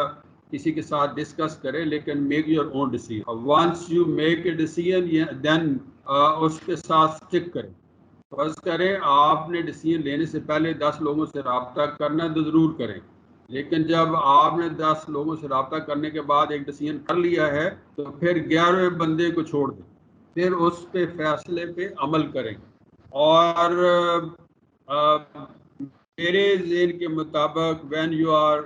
کسی کے ساتھ ڈسکس کریں، لیکن make your own decision. Once you make a decision then اس کے ساتھ اسٹک کریں. فرض کریں آپ نے ڈیسیژن لینے سے پہلے 10 لوگوں سے رابطہ کرنا تو ضرور کریں، لیکن جب آپ نے 10 لوگوں سے رابطہ کرنے کے بعد ایک ڈیسیژن کر لیا ہے تو پھر 11ویں بندے کو چھوڑ دیں، پھر اس پہ فیصلے پہ عمل کریں. اور میرے ذہن کے مطابق when you are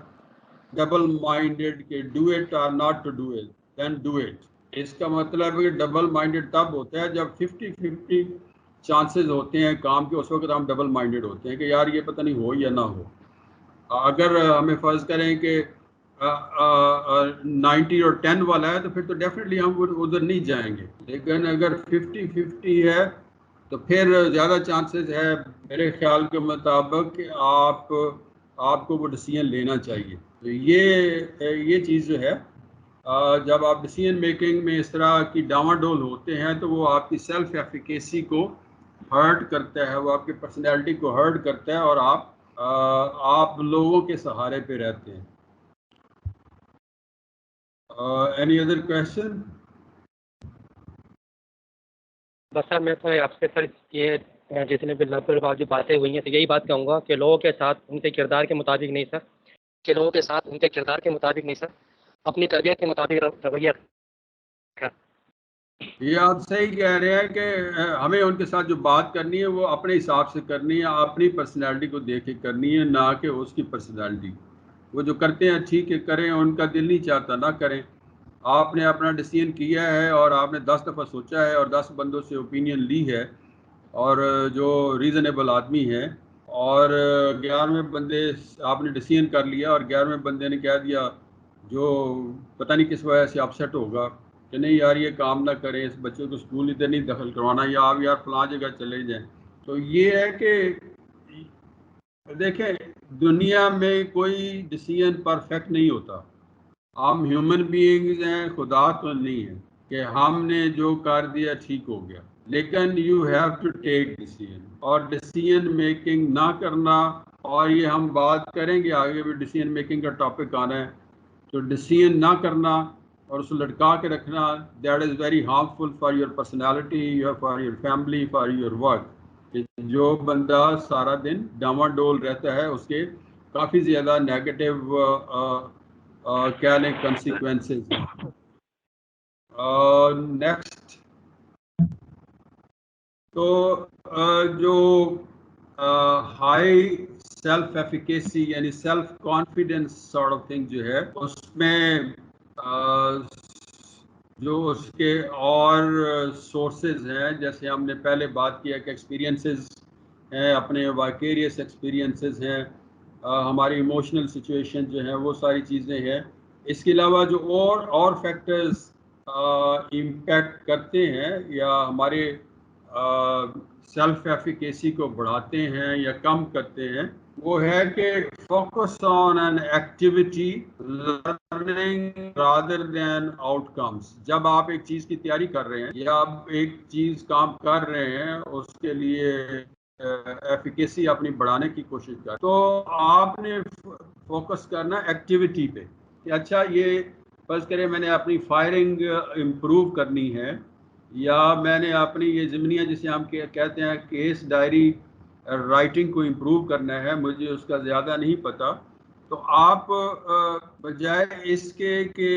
double minded کہ do it or not to do it then do it. اس کا مطلب ہے کہ ڈبل مائنڈیڈ تب ہوتا ہے جب 50-50 چانسز ہوتے ہیں کام کے، اس وقت ہم ڈبل مائنڈیڈ ہوتے ہیں کہ یار یہ پتہ نہیں ہو یا نہ ہو. اگر ہمیں فرض کریں کہ 90 اور 10 والا ہے تو پھر تو ڈیفینیٹلی ہم ادھر نہیں جائیں گے. لیکن اگر 50-50 ہے تو پھر زیادہ چانسز ہے میرے خیال کے مطابق کہ آپ کو وہ ڈیسیژن لینا چاہیے. تو یہ چیز جو ہے جب آپ ڈیسیژن میکنگ میں اس طرح کی ڈاواں ڈول ہوتے ہیں تو وہ آپ کی سیلف ایفیکیسی کو ہرٹ کرتا ہے، وہ آپ کی پرسنالٹی کو ہرٹ کرتا ہے، اور آپ لوگوں کے سہارے پہ رہتے ہیں. Any other question? بس سر میں تو آپ سے سر یہ جتنے بھی لگ بھگ جو باتیں ہوئی ہیں تو یہی بات کہوں گا کہ لوگوں کے ساتھ ان کے کردار کے مطابق نہیں سر، کہ لوگوں کے ساتھ ان کے کردار کے مطابق نہیں سر، اپنی تربیت کے مطابق رویہ. یہ آپ صحیح کہہ رہے ہیں کہ ہمیں ان کے ساتھ جو بات کرنی ہے وہ اپنے حساب سے کرنی ہے، اپنی پرسنالٹی کو دیکھ کے کرنی ہے، نہ کہ اس کی پرسنالٹی. وہ جو کرتے ہیں ٹھیک ہے کریں، ان کا دل نہیں چاہتا نہ کریں. آپ نے اپنا ڈیسیژن کیا ہے اور آپ نے 10 دفعہ سوچا ہے اور 10 بندوں سے اوپینین لی ہے، اور جو ریزنیبل آدمی ہے، اور 11ویں بندے آپ نے ڈیسیژن کر لیا اور 11ویں بندے نے کہہ دیا جو پتہ نہیں کس وجہ سے اپسیٹ ہوگا کہ نہیں یار یہ کام نہ کریں، اس بچوں کو اسکول ادھر نہیں دخل کروانا، یا آپ یار فلاں جگہ چلے جائیں. تو یہ ہے کہ دیکھیں دنیا میں کوئی ڈیسیژن پرفیکٹ نہیں ہوتا. ہم ہیومن بینگز ہیں، خدا تو نہیں ہے کہ ہم نے جو کر دیا ٹھیک ہو گیا. لیکن you have to take decision, اور ڈیسیژن میکنگ نہ کرنا، اور یہ ہم بات کریں گے آگے بھی ڈیسیژن میکنگ کا ٹاپک آنا ہے. تو ڈیسیژن نہ کرنا اور اس کو لٹکا کے رکھنا، that is very harmful for your personality, for your family, for your work. جو بندہ سارا دن ڈاواں ڈول رہتا ہے اس کے کافی زیادہ نیگیٹو کیا لیں کنسیکوینسز ہیں. نیکسٹ تو جو ہائی سیلف ایفیکیسی یعنی self confidence sort of thing جو ہے، اس میں جو اس کے اور سورسز ہیں، جیسے ہم نے پہلے بات کیا کہ ایکسپیرینسز ہیں، اپنے وائکیریس ایکسپیرینسز ہیں، ہماری ایموشنل سچویشن جو ہیں، وہ ساری چیزیں ہیں. اس کے علاوہ جو اور فیکٹرز امپیکٹ کرتے ہیں یا ہمارے سیلف ایفیکیسی کو بڑھاتے ہیں یا کم کرتے ہیں، وہ ہے کہ focus on an activity learning rather than آؤٹ کمس. جب آپ ایک چیز کی تیاری کر رہے ہیں یا آپ ایک چیز کام کر رہے ہیں، اس کے لیے ایفیکیسی اپنی بڑھانے کی کوشش کر، تو آپ نے فوکس کرنا ایکٹیویٹی پہ کہ اچھا یہ فرض کریں میں نے اپنی فائرنگ امپروو کرنی ہے، یا میں نے اپنی یہ ضمنیہ جسے ہم کہتے ہیں کیس ڈائری رائٹنگ کو امپروو کرنا ہے، مجھے اس کا زیادہ نہیں پتہ. تو آپ بجائے اس کے کہ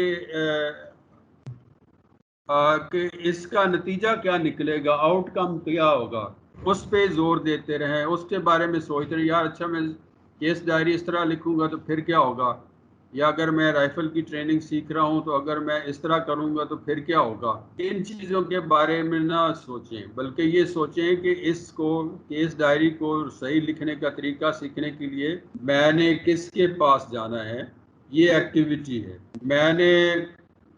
اس کا نتیجہ کیا نکلے گا، آؤٹ کم کیا ہوگا، اس پہ زور دیتے رہیں، اس کے بارے میں سوچتے رہیں یار اچھا میں کیس ڈائری اس طرح لکھوں گا تو پھر کیا ہوگا، یا اگر میں رائفل کی ٹریننگ سیکھ رہا ہوں تو اگر میں اس طرح کروں گا تو پھر کیا ہوگا. ان چیزوں کے بارے میں نہ سوچیں، بلکہ یہ سوچیں کہ اس کو کیس ڈائری کو صحیح لکھنے کا طریقہ سیکھنے کے لیے میں نے کس کے پاس جانا ہے. یہ ایکٹیویٹی ہے. میں نے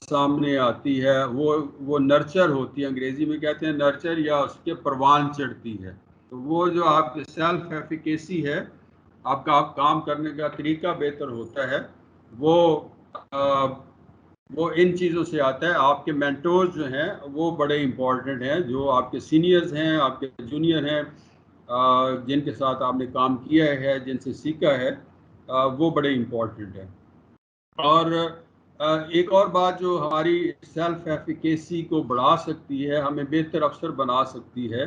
سامنے آتی ہے وہ نرچر ہوتی ہے، انگریزی میں کہتے ہیں نرچر، یا اس کے پروان چڑھتی ہے. تو وہ جو آپ کی سیلف ایفیکیسی ہے، آپ کا کام کرنے کا طریقہ بہتر ہوتا ہے، وہ ان چیزوں سے آتا ہے. آپ کے مینٹورز جو ہیں وہ بڑے امپورٹنٹ ہیں، جو آپ کے سینئرز ہیں، آپ کے جونیئر ہیں، جن کے ساتھ آپ نے کام کیا ہے، جن سے سیکھا ہے، وہ بڑے امپورٹنٹ ہیں. اور ایک اور بات جو ہماری سیلف ایفیکیسی کو بڑھا سکتی ہے، ہمیں بہتر افسر بنا سکتی ہے،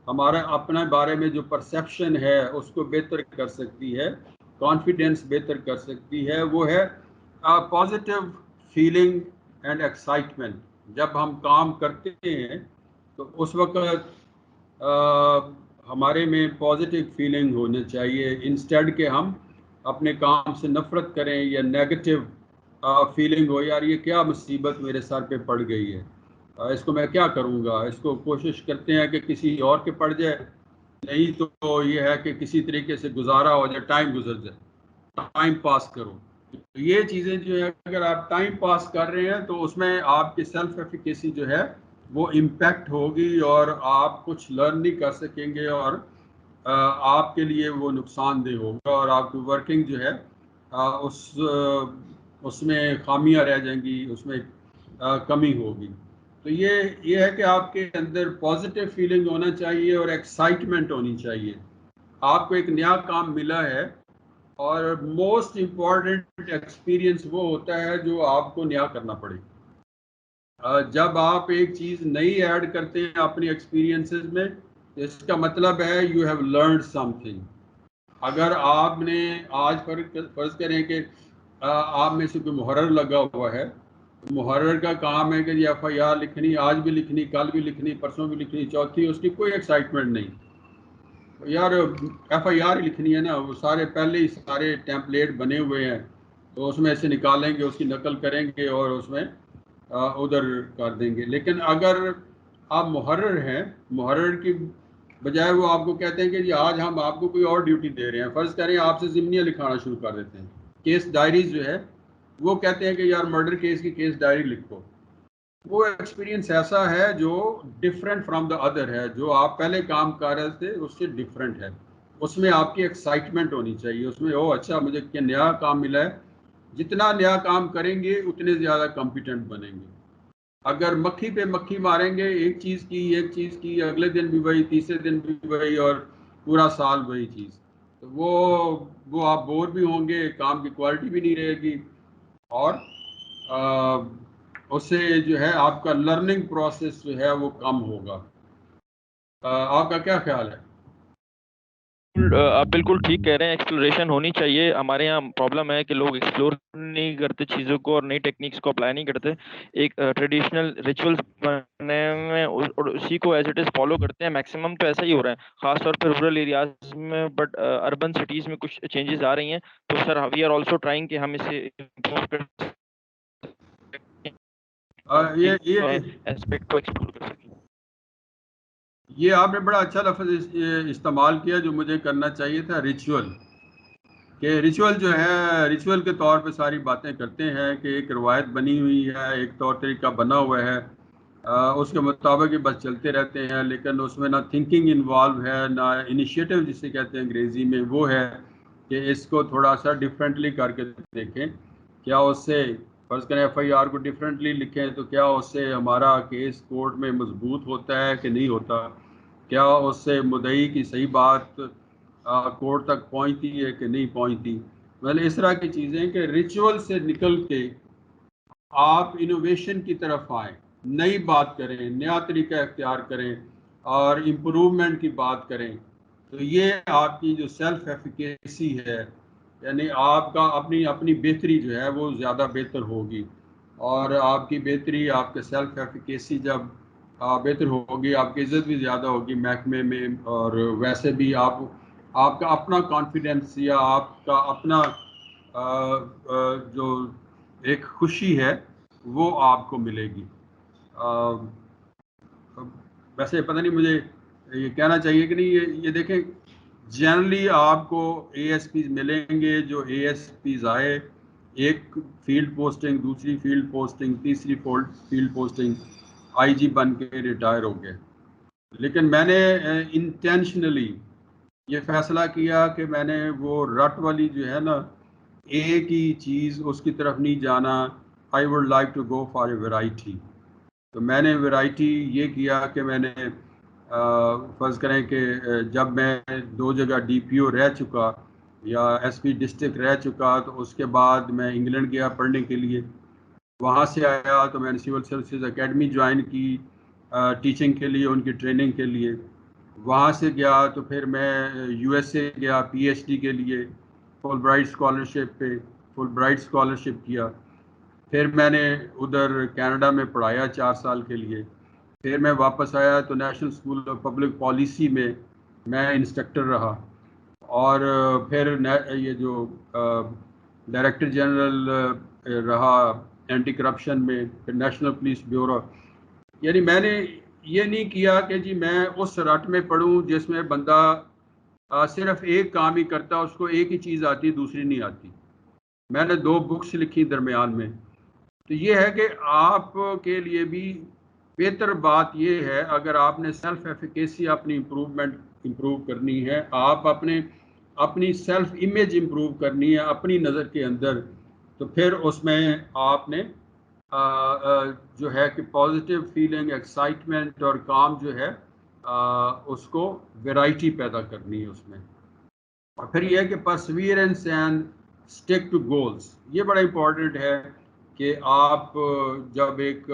ہمارا اپنے بارے میں جو پرسیپشن ہے اس کو بہتر کر سکتی ہے، کانفیڈنس بہتر کر سکتی ہے، وہ ہے پازیٹیو فیلنگ اینڈ ایکسائٹمنٹ. جب ہم کام کرتے ہیں تو اس وقت ہمارے میں پازیٹیو فیلنگ ہونا چاہیے، انسٹیڈ کہ ہم اپنے کام سے نفرت کریں یا نیگیٹو فیلنگ ہو، یار یہ کیا مصیبت میرے سر پہ پڑ گئی ہے، اس کو میں کیا کروں گا. اس کو کوشش کرتے ہیں کہ کسی اور کے پڑ جائے، نہیں تو یہ ہے کہ کسی طریقے سے گزارا ہو جائے، ٹائم گزر جائے، ٹائم پاس کرو. یہ چیزیں جو ہے اگر آپ ٹائم پاس کر رہے ہیں تو اس میں آپ کی سیلف ایفیکیسی جو ہے وہ امپیکٹ ہوگی، اور آپ کچھ لرن نہیں کر سکیں گے، اور آپ کے لیے وہ نقصان دہ ہوگا، اور آپ کی ورکنگ جو ہے اس میں خامیاں رہ جائیں گی، اس میں کمی ہوگی. تو یہ ہے کہ آپ کے اندر پازیٹیو فیلنگ ہونا چاہیے اور ایکسائٹمنٹ ہونی چاہیے. آپ کو ایک نیا کام ملا ہے، اور موسٹ امپورٹنٹ ایکسپیرئنس وہ ہوتا ہے جو آپ کو نیا کرنا پڑے. جب آپ ایک چیز نئی ایڈ کرتے ہیں اپنی ایکسپیرئنسز میں، اس کا مطلب ہے you have learned some thing. اگر آپ نے آج فرض کریں کہ آپ میں سے کوئی محرر لگا ہوا ہے، محرر کا کام ہے کہ جی ایف آئی آر لکھنی، آج بھی لکھنی، کل بھی لکھنی، پرسوں بھی لکھنی، چوتھی، اس کی کوئی ایکسائٹمنٹ نہیں. یار ایف آئی آر لکھنی ہے نا، وہ سارے پہلے ہی سارے ٹیمپلیٹ بنے ہوئے ہیں، تو اس میں سے نکالیں گے، اس کی نقل کریں گے اور اس میں ادھر کر دیں گے. لیکن اگر آپ محرر ہیں، محرر کی بجائے وہ آپ کو کہتے ہیں کہ جی آج ہم آپ کو کوئی اور ڈیوٹی دے رہے ہیں. فرض کریں آپ سے ضمنیہ لکھانا شروع کر دیتے ہیں، کیس ڈائریز جو ہے، وہ کہتے ہیں کہ یار مرڈر کیس کی کیس ڈائری لکھو. وہ ایکسپیرینس ایسا ہے جو ڈفرینٹ فرام دا ادر ہے، جو آپ پہلے کام کر رہے تھے اس سے ڈفرینٹ ہے. اس میں آپ کی ایکسائٹمنٹ ہونی چاہیے، اس میں او اچھا مجھے کیا نیا کام ملا ہے. جتنا نیا کام کریں گے اتنے زیادہ کمپیٹنٹ بنیں گے. اگر مکھی پہ مکھی ماریں گے، ایک چیز کی اگلے دن بھی وہی، تیسرے دن بھی وہی، اور پورا سال وہی چیز، تو وہ آپ بور بھی ہوں گے، کام کی کوالٹی بھی نہیں رہے گی، اور اس سے جو ہے آپ کا لرننگ پروسیس جو ہے وہ کم ہوگا. آپ کا کیا خیال ہے؟ آپ بالکل ٹھیک کہہ رہے ہیں، ایکسپلوریشن ہونی چاہیے. ہمارے یہاں پرابلم ہے کہ لوگ ایکسپلور نہیں کرتے چیزوں کو، اور نئی ٹیکنیکس کو اپلائی نہیں کرتے. ایک ٹریڈیشنل ریچولس بنانے میں اور اسی کو ایز اٹ از فالو کرتے ہیں. میکسیمم تو ایسا ہی ہو رہا ہے، خاص طور پہ رورل ایریاز میں، بٹ اربن سٹیز میں کچھ چینجز آ رہی ہیں. تو سر وی آر آلسو ٹرائنگ کہ ہم اسے امپروو کر ایسپیکٹ کو ایکسپلور کر سکیں. یہ آپ نے بڑا اچھا لفظ استعمال کیا جو مجھے کرنا چاہیے تھا، ریچول. کہ ریچول جو ہے، ریچول کے طور پہ ساری باتیں کرتے ہیں کہ ایک روایت بنی ہوئی ہے، ایک طور طریقہ بنا ہوا ہے، اس کے مطابق ہی بس چلتے رہتے ہیں. لیکن اس میں نہ تھنکنگ انوالو ہے، نہ انیشیٹو جسے کہتے ہیں انگریزی میں، وہ ہے کہ اس کو تھوڑا سا ڈفرینٹلی کر کے دیکھیں. کیا اس سے فرض کریں ایف آئی آر کو ڈفرینٹلی لکھیں تو کیا اس سے ہمارا کیس کورٹ میں مضبوط ہوتا ہے کہ نہیں ہوتا؟ کیا اس سے مدعی کی صحیح بات کورٹ تک پہنچتی ہے کہ نہیں پہنچتی؟ مطلب اس طرح کی چیزیں کہ ریچول سے نکل کے آپ انوویشن کی طرف آئیں، نئی بات کریں، نیا طریقہ اختیار کریں، اور امپروومنٹ کی بات کریں. تو یہ آپ کی جو سیلف ایفیکیسی ہے، یعنی آپ کا اپنی بہتری جو ہے وہ زیادہ بہتر ہوگی. اور آپ کی بہتری، آپ کے سیلف ایفیکیسی جب بہتر ہوگی، آپ کی عزت بھی زیادہ ہوگی محکمے میں، اور ویسے بھی آپ کا اپنا کانفیڈنس یا آپ کا اپنا جو ایک خوشی ہے وہ آپ کو ملے گی. ویسے پتہ نہیں مجھے یہ کہنا چاہیے کہ نہیں، یہ دیکھیں جنرلی آپ کو اے ایس پیز ملیں گے، جو اے ایس پیز آئے ایک فیلڈ پوسٹنگ، دوسری فیلڈ پوسٹنگ، تیسری فیلڈ پوسٹنگ، آئی جی بن کے ریٹائر ہو گئے. لیکن میں نے انٹینشنلی یہ فیصلہ کیا کہ میں نے وہ رٹ والی جو ہے نا ایک ہی چیز اس کی طرف نہیں جانا. I would like to go for a variety. تو میں نے ویرائٹی یہ کیا کہ میں نے فرض کریں کہ جب میں 2 جگہ ڈی پی او رہ چکا یا ایس پی ڈسٹرکٹ رہ چکا تو اس کے بعد میں انگلینڈ گیا پڑھنے کے لیے. وہاں سے آیا تو میں نے سول سروسز اکیڈمی جوائن کی ٹیچنگ کے لیے، ان کی ٹریننگ کے لیے. وہاں سے گیا تو پھر میں یو ایس اے گیا پی ایچ ڈی کے لیے، فل برائٹ اسکالرشپ پہ فل برائٹ اسکالرشپ کیا. پھر میں نے ادھر کینیڈا میں پڑھایا 4 سال کے لیے. پھر میں واپس آیا تو national school of public policy میں انسٹرکٹر رہا. اور پھر یہ جو ڈائریکٹر جنرل رہا اینٹی کرپشن میں، پھر نیشنل پولیس بیورو. یعنی میں نے یہ نہیں کیا کہ جی میں اس رٹ میں پڑھوں جس میں بندہ صرف ایک کام ہی کرتا، اس کو ایک ہی چیز آتی دوسری نہیں آتی. میں نے 2 بکس لکھی درمیان میں. تو یہ ہے کہ آپ کے لیے بھی بہتر بات یہ ہے، اگر آپ نے سیلف ایفیکیسی اپنی امپروو کرنی ہے، آپ اپنی سیلف امیج امپروو کرنی ہے اپنی نظر کے اندر، تو پھر اس میں آپ نے جو ہے کہ پازیٹیو فیلنگ، ایکسائٹمنٹ اور کام جو ہے اس کو ویرائٹی پیدا کرنی ہے اس میں. اور پھر یہ ہے کہ پرسویئرنس اینڈ اسٹک ٹو گولز. یہ بڑا امپورٹنٹ ہے کہ آپ جب ایک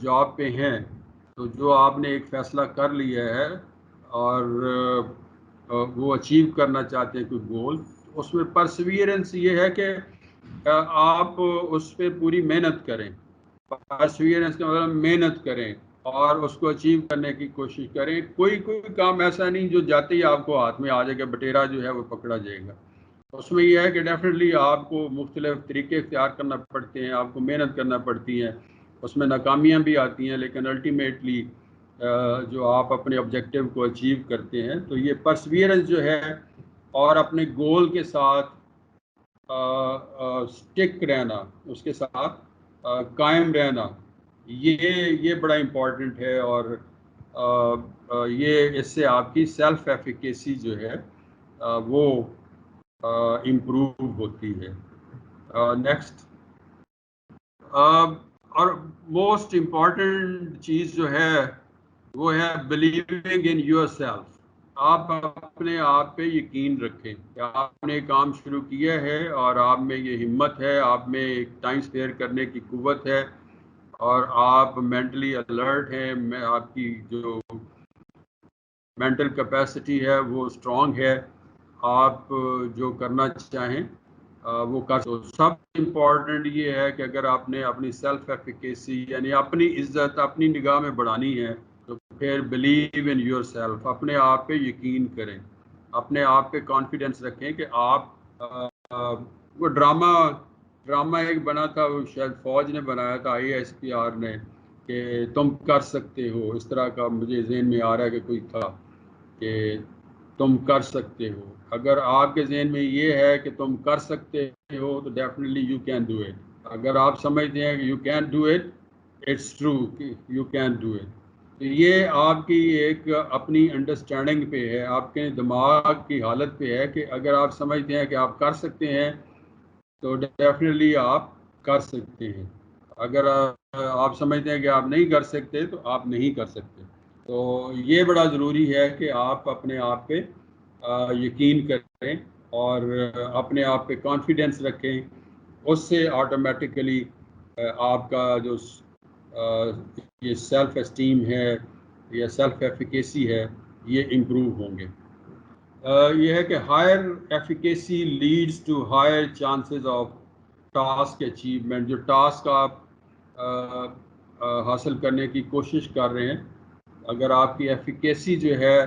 جاب پہ ہیں تو جو آپ نے ایک فیصلہ کر لیا ہے اور وہ اچیو کرنا چاہتے ہیں کوئی گول، اس میں پرسویئرنس یہ ہے کہ آپ اس پہ پوری محنت کریں. پرسویئرنس کا مطلب محنت کریں اور اس کو اچیو کرنے کی کوشش کریں. کوئی کام ایسا نہیں جو جاتے ہی آپ کو ہاتھ میں آ جائے گا، بٹیرا جو ہے وہ پکڑا جائے گا. اس میں یہ ہے کہ ڈیفینیٹلی آپ کو مختلف طریقے اختیار کرنا پڑتے ہیں، آپ کو محنت کرنا پڑتی ہے، اس میں ناکامیاں بھی آتی ہیں، لیکن الٹیمیٹلی جو آپ اپنے آبجیکٹیو کو اچیو کرتے ہیں. تو یہ پرسویئرنس جو ہے اور اپنے گول کے ساتھ سٹک رہنا، اس کے ساتھ قائم رہنا، یہ بڑا امپورٹنٹ ہے. اور یہ اس سے آپ کی سیلف ایفیکیسی جو ہے وہ امپروو ہوتی ہے. نیکسٹ اور موسٹ امپورٹنٹ چیز جو ہے وہ ہے بلیونگ ان یور سیلف. آپ اپنے آپ پہ یقین رکھیں کہ آپ نے کام شروع کیا ہے اور آپ میں یہ ہمت ہے، آپ میں ایک ٹائم اسپیئر کرنے کی قوت ہے اور آپ مینٹلی الرٹ ہیں. آپ کی جو مینٹل کیپیسٹی ہے وہ اسٹرانگ ہے. آپ جو کرنا چاہیں وہ کر سکتے. سب امپورٹنٹ یہ ہے کہ اگر آپ نے اپنی سیلف ایفیکیسی یعنی اپنی عزت اپنی نگاہ میں بڑھانی ہے تو پھر بلیو ان یور سیلف، اپنے آپ پہ یقین کریں، اپنے آپ پہ کانفیڈنس رکھیں کہ آپ وہ ڈرامہ ایک بنا تھا، وہ شاید فوج نے بنایا تھا، آئی ایس پی آر نے، کہ تم کر سکتے ہو. اس طرح کا مجھے ذہن میں آ رہا ہے کہ کوئی تھا کہ تم کر سکتے ہو. اگر آپ کے ذہن میں یہ ہے کہ تم کر سکتے ہو تو definitely you can do it. اگر آپ سمجھتے ہیں کہ you can do it, it's true کہ یو کین ڈو اٹ. یہ آپ کی ایک اپنی انڈرسٹینڈنگ پہ ہے، آپ کے دماغ کی حالت پہ ہے کہ اگر آپ سمجھتے ہیں کہ آپ کر سکتے ہیں تو ڈیفینیٹلی آپ کر سکتے ہیں. اگر آپ سمجھتے ہیں کہ آپ نہیں کر سکتے تو آپ نہیں کر سکتے. تو یہ بڑا ضروری ہے کہ آپ اپنے آپ پہ یقین کریں اور اپنے آپ پہ کانفیڈنس رکھیں. اس سے آٹومیٹیکلی آپ کا جو یہ سیلف اسٹیم ہے یا سیلف ایفیکیسی ہے یہ امپروو ہوں گے. یہ ہے کہ higher efficacy leads to higher chances of task achievement. جو ٹاسک آپ حاصل کرنے کی کوشش کر رہے ہیں، اگر آپ کی ایفیکیسی جو ہے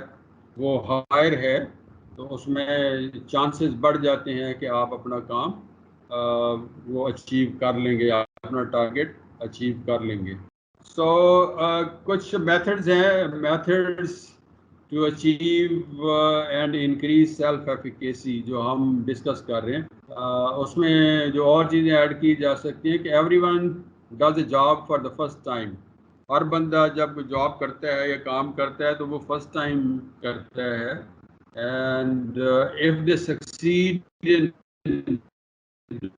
وہ ہائر ہے تو اس میں چانسز بڑھ جاتے ہیں کہ آپ اپنا کام وہ اچیو کر لیں گے، آپ اپنا ٹارگیٹ اچیو کر لیں گے. سو کچھ میتھڈز ہیں، methods to achieve and increase self efficacy جو ہم ڈسکس کر رہے ہیں. اس میں جو اور چیزیں ایڈ کی جا سکتی ہیں کہ everyone does a job for the first time. ہر بندہ جب جاب کرتا ہے یا کام کرتا ہے تو وہ فرسٹ ٹائم کرتا ہے. And if they succeed in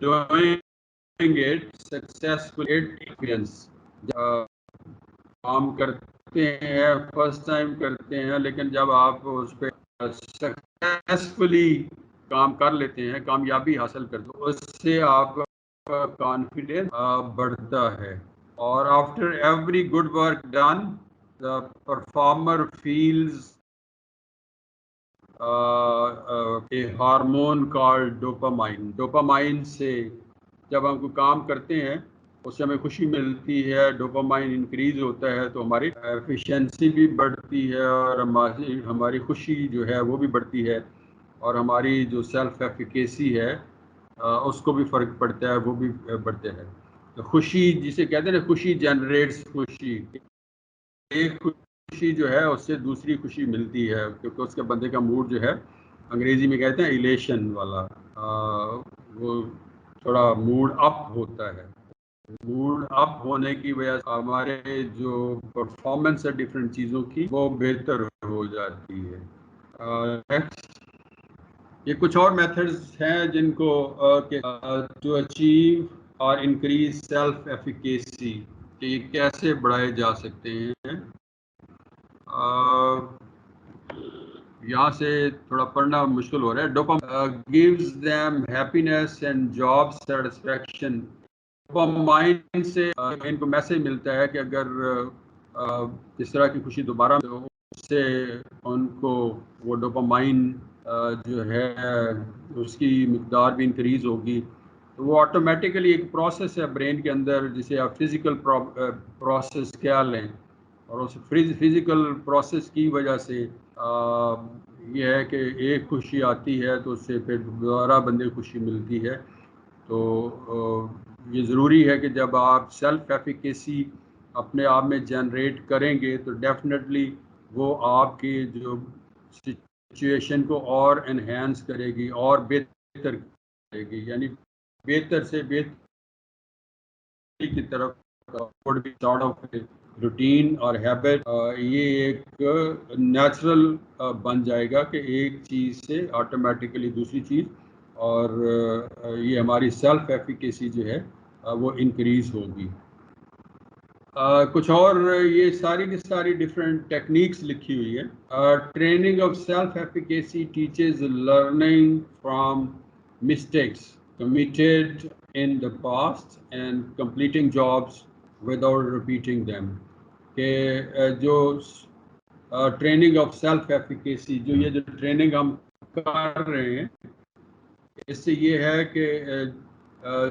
doing it successfully, it experience. کام کرتے ہیں فرسٹ ٹائم کرتے ہیں لیکن جب آپ اس پہ سکسیسفلی کام کر لیتے ہیں, کامیابی حاصل کرتے ہیں, اس سے آپ کا کانفیڈینس بڑھتا ہے. اور after every good work done the performer feels a hormone called dopamine. Dopamine سے جب ہم کوئی کام کرتے ہیں اس سے ہمیں خوشی ملتی ہے, ڈوپامائن انکریز ہوتا ہے تو ہماری ایفیشنسی بھی بڑھتی ہے اور ہماری خوشی جو ہے وہ بھی بڑھتی ہے, اور ہماری جو سیلف ایفیکیسی ہے اس کو بھی فرق پڑتا ہے, وہ بھی بڑھتے ہیں. تو خوشی جسے کہتے ہیں نا, خوشی جنریٹس خوشی. ایک خوشی جو ہے اس سے دوسری خوشی ملتی ہے کیونکہ اس کے بندے کا موڈ جو ہے انگریزی میں کہتے ہیں ایلیشن والا, وہ تھوڑا موڈ اپ ہوتا ہے. موڈ اپ ہونے کی وجہ سے ہمارے جو پرفارمنس ہے ڈفرینٹ چیزوں کی وہ بہتر ہو جاتی ہے. یہ کچھ اور میتھڈز ہیں جن کو ٹو اچیو اور انکریز سیلف ایفیکیسی, کہ یہ کیسے بڑھائے جا سکتے ہیں. یہاں سے تھوڑا پڑھنا مشکل ہو رہا ہے. Dopamine gives them happiness and job satisfaction. Dopamine سے ان کو میسج ملتا ہے کہ اگر اس طرح کی خوشی دوبارہ اس سے ان کو وہ ڈوپامائن جو ہے اس کی مقدار بھی انکریز ہوگی. تو وہ آٹومیٹیکلی ایک پروسیس ہے برین کے اندر جسے آپ فزیکل پروسیس کیا لیں, اور اس فزیکل پروسیس کی وجہ سے یہ ہے کہ ایک خوشی آتی ہے تو اس سے پھر دوبارہ بندے کو خوشی ملتی ہے. تو یہ ضروری ہے کہ جب آپ سیلف ایفیکیسی اپنے آپ میں جنریٹ کریں گے تو ڈیفینیٹلی وہ آپ کی جو سچویشن کو اور انہینس کرے گی اور بہتر کرے گی, یعنی بہتر سے بہتر کی طرف روٹین اور ہیبٹ. یہ ایک نیچرل بن جائے گا کہ ایک چیز سے آٹومیٹیکلی دوسری چیز, اور یہ ہماری سیلف ایفیکیسی جو ہے وہ انکریز ہوگی. کچھ اور یہ ساری کی ساری ڈفرینٹ ٹیکنیکس لکھی ہوئی ہے. Training of self efficacy teaches learning from mistakes committed in the past and completing jobs without repeating them. کہ جو ٹریننگ آف سیلف ایفیکیسی جو ٹریننگ ہم کر رہے ہیں اس سے یہ ہے کہ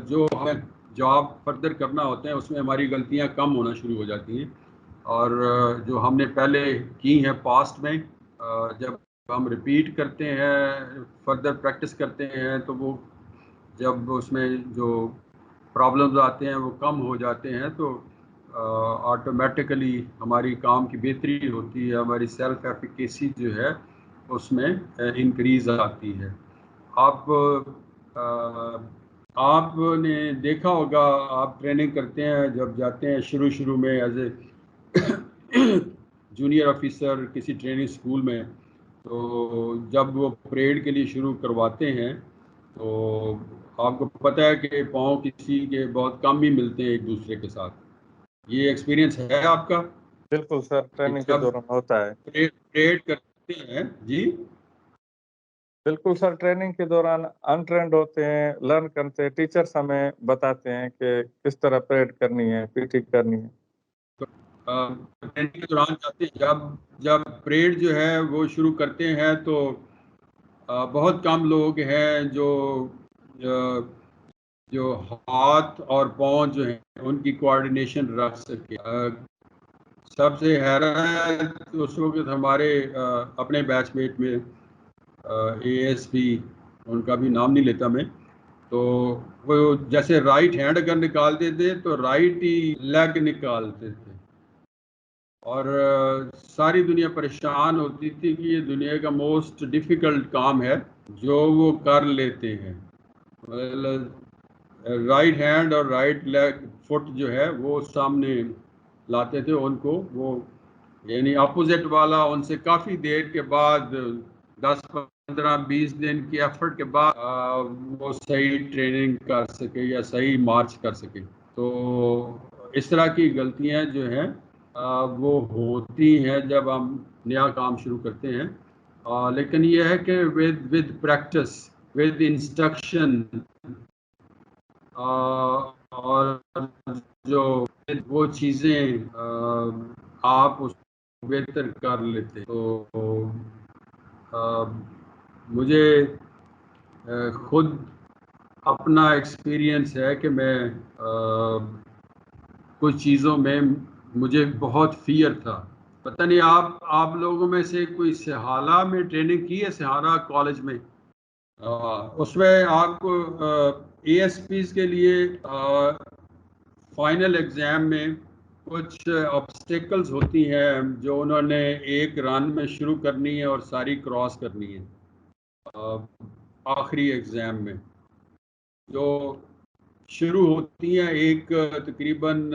جو ہمیں جاب فردر کرنا ہوتا ہے اس میں ہماری غلطیاں کم ہونا شروع ہو جاتی ہیں, اور جو ہم نے پہلے کی ہیں پاسٹ میں جب ہم ریپیٹ کرتے ہیں فردر پریکٹس کرتے ہیں تو وہ جب اس میں جو پرابلمز آتے ہیں وہ کم ہو جاتے ہیں تو آٹومیٹیکلی ہماری کام کی بہتری ہوتی ہے, ہماری سیلف ایفیکیسی جو ہے اس میں انکریز آتی ہے. آپ نے دیکھا ہوگا, آپ ٹریننگ کرتے ہیں جب جاتے ہیں شروع میں ایز اے جونیئر آفیسر کسی ٹریننگ اسکول میں, تو جب وہ پریڈ کے لیے شروع کرواتے ہیں تو آپ کو پتہ ہے کہ پاؤں کسی کے بہت کم ہی ملتے ہیں ایک دوسرے کے ساتھ. یہ ایکسپیرینس ہے آپ کا؟ بالکل سر, ٹریننگ کے دوران ہوتا ہے. پریڈ کرتے ہیں جی بالکل سر, ٹریننگ کے دوران انٹرینڈ ہوتے ہیں, لرن کرتے ہیں, ٹیچرس ہمیں بتاتے ہیں کہ کس طرح پریڈ کرنی ہے, پی ٹی کرنی ہے. ٹریننگ کے دوران جاتے ہیں جب پریڈ جو ہے وہ شروع کرتے ہیں تو بہت کم لوگ ہیں جو ہاتھ اور پاؤں جو ہیں ان کی کوآرڈینیشن رکھ سکے. سب سے حیرت اس وقت ہمارے اپنے بیچ میٹ میں اے ایس پی, ان کا بھی نام نہیں لیتا میں, تو وہ جیسے رائٹ ہینڈ اگر نکالتے تھے تو رائٹ ہی لیگ نکالتے تھے, اور ساری دنیا پریشان ہوتی تھی کہ یہ دنیا کا موسٹ ڈیفیکلٹ کام ہے جو وہ کر لیتے ہیں. رائٹ ہینڈ اور رائٹ لیگ فٹ جو ہے وہ سامنے لاتے تھے ان کو، وہ یعنی اپوزٹ والا ان سے کافی دیر کے بعد 10-15-20 دن کی ایفرٹ کے بعد وہ صحیح ٹریننگ کر سکے یا صحیح مارچ کر سکے. تو اس طرح کی غلطیاں جو ہیں وہ ہوتی ہیں جب ہم نیا کام شروع کرتے ہیں. لیکن یہ ہے کہ ود پریکٹس، ود انسٹرکشن، اور جو وہ چیزیں آپ اس کو بہتر کر لیتے. تو مجھے خود اپنا ایکسپیرینس ہے کہ میں کچھ چیزوں میں مجھے بہت فیئر تھا. پتہ نہیں آپ لوگوں میں سے کوئی سہالہ میں ٹریننگ کی ہے؟ سہالہ کالج میں اس میں آپ کو اے ایس پیز کے لیے فائنل ایگزام میں کچھ آبسٹیکلز ہوتی ہیں جو انہوں نے ایک رن میں شروع کرنی ہے اور ساری کراس کرنی ہے. آخری ایگزام میں جو شروع ہوتی ہیں ایک تقریباً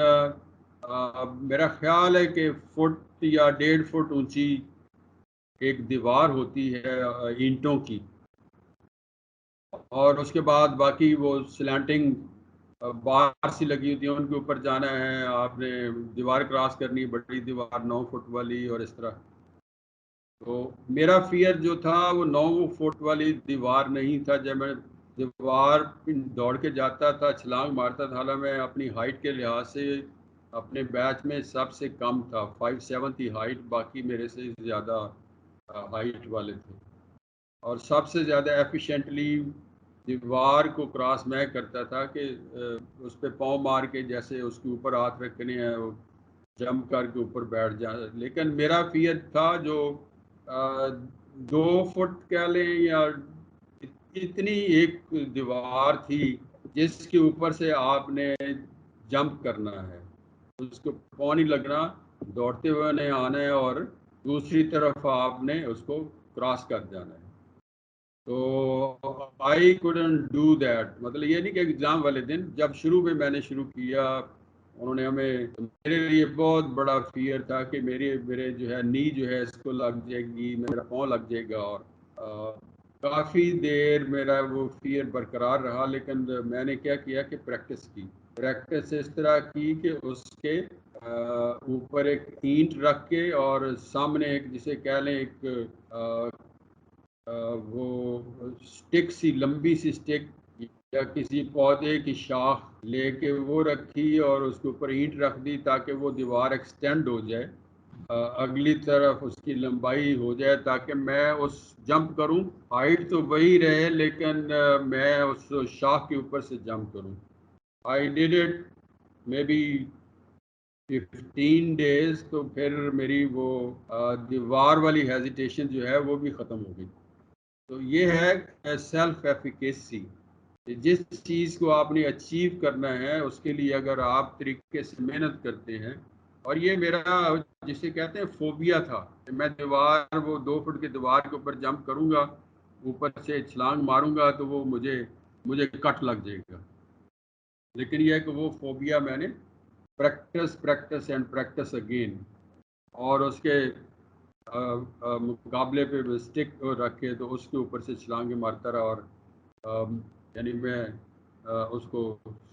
میرا خیال ہے کہ 1 یا 1.5 فٹ اونچی ایک دیوار ہوتی ہے اینٹوں کی، اور اس کے بعد باقی وہ سلانٹنگ بار سی لگی ہوتی ہیں، ان کے اوپر جانا ہے، آپ نے دیوار کراس کرنی، بڑی دیوار 9 فٹ والی اور اس طرح. تو میرا فیئر جو تھا وہ 9 فٹ والی دیوار نہیں تھا. جب میں دیوار دوڑ کے جاتا تھا، چھلانگ مارتا تھا، حالانکہ میں اپنی ہائٹ کے لحاظ سے اپنے بیچ میں سب سے کم تھا، 5'7" تھی ہائٹ، باقی میرے سے زیادہ ہائٹ والے تھے. اور سب سے زیادہ ایفیشینٹلی دیوار کو کراس میں کرتا تھا کہ اس پہ پاؤں مار کے جیسے اس کے اوپر ہاتھ رکھنے ہیں، وہ جمپ کر کے اوپر بیٹھ جائیں. لیکن میرا فیئر تھا جو 2 فٹ کہہ لیں یا اتنی ایک دیوار تھی جس کے اوپر سے آپ نے جمپ کرنا ہے، اس کو پاؤں نہیں لگنا، دوڑتے ہوئے نہیں آنا ہے اور دوسری طرف آپ نے اس کو کراس کر جانا ہے. تو آئی کوڈنٹ ڈو دیٹ. مطلب یہ نہیں کہ ایگزام والے دن جب میں نے شروع کیا، انہوں نے ہمیں، میرے لیے بہت بڑا فیئر تھا کہ میرے جو ہے نی جو ہے اس کو لگ جائے گی، میرا پاؤں لگ جائے گا، اور کافی دیر میرا وہ فیئر برقرار رہا. لیکن میں نے کیا کیا کہ پریکٹس اس طرح کی کہ اس کے اوپر ایک اینٹ رکھ کے اور سامنے ایک جسے کہہ لیں ایک وہ سٹک سی، لمبی سی سٹک یا کسی پودے کی شاخ لے کے وہ رکھی اور اس کے اوپر اینٹ رکھ دی تاکہ وہ دیوار ایکسٹینڈ ہو جائے، اگلی طرف اس کی لمبائی ہو جائے تاکہ میں اس جمپ کروں. ہائٹ تو وہی رہے لیکن میں اس شاخ کے اوپر سے جمپ کروں. I did it maybe 15 days. تو پھر میری وہ دیوار والی ہیزیٹیشن جو ہے وہ بھی ختم ہو گئی. تو یہ ہے سیلف ایفیکیسی. جس چیز کو آپ نے اچیو کرنا ہے اس کے لیے اگر آپ طریقے سے محنت کرتے ہیں، اور یہ میرا جسے کہتے ہیں فوبیا تھا کہ میں دیوار، وہ 2 فٹ کی دیوار کے اوپر جمپ کروں گا، اوپر سے چھلانگ ماروں گا تو وہ مجھے کٹ لگ جائے گا. لیکن یہ ہے کہ وہ فوبیا میں نے پریکٹس اینڈ پریکٹس اگین، اور اس کے مقابلے پہ اسٹک رکھ کے تو اس کے اوپر سے چھلانگیں مارتا رہا، اور یعنی میں اس کو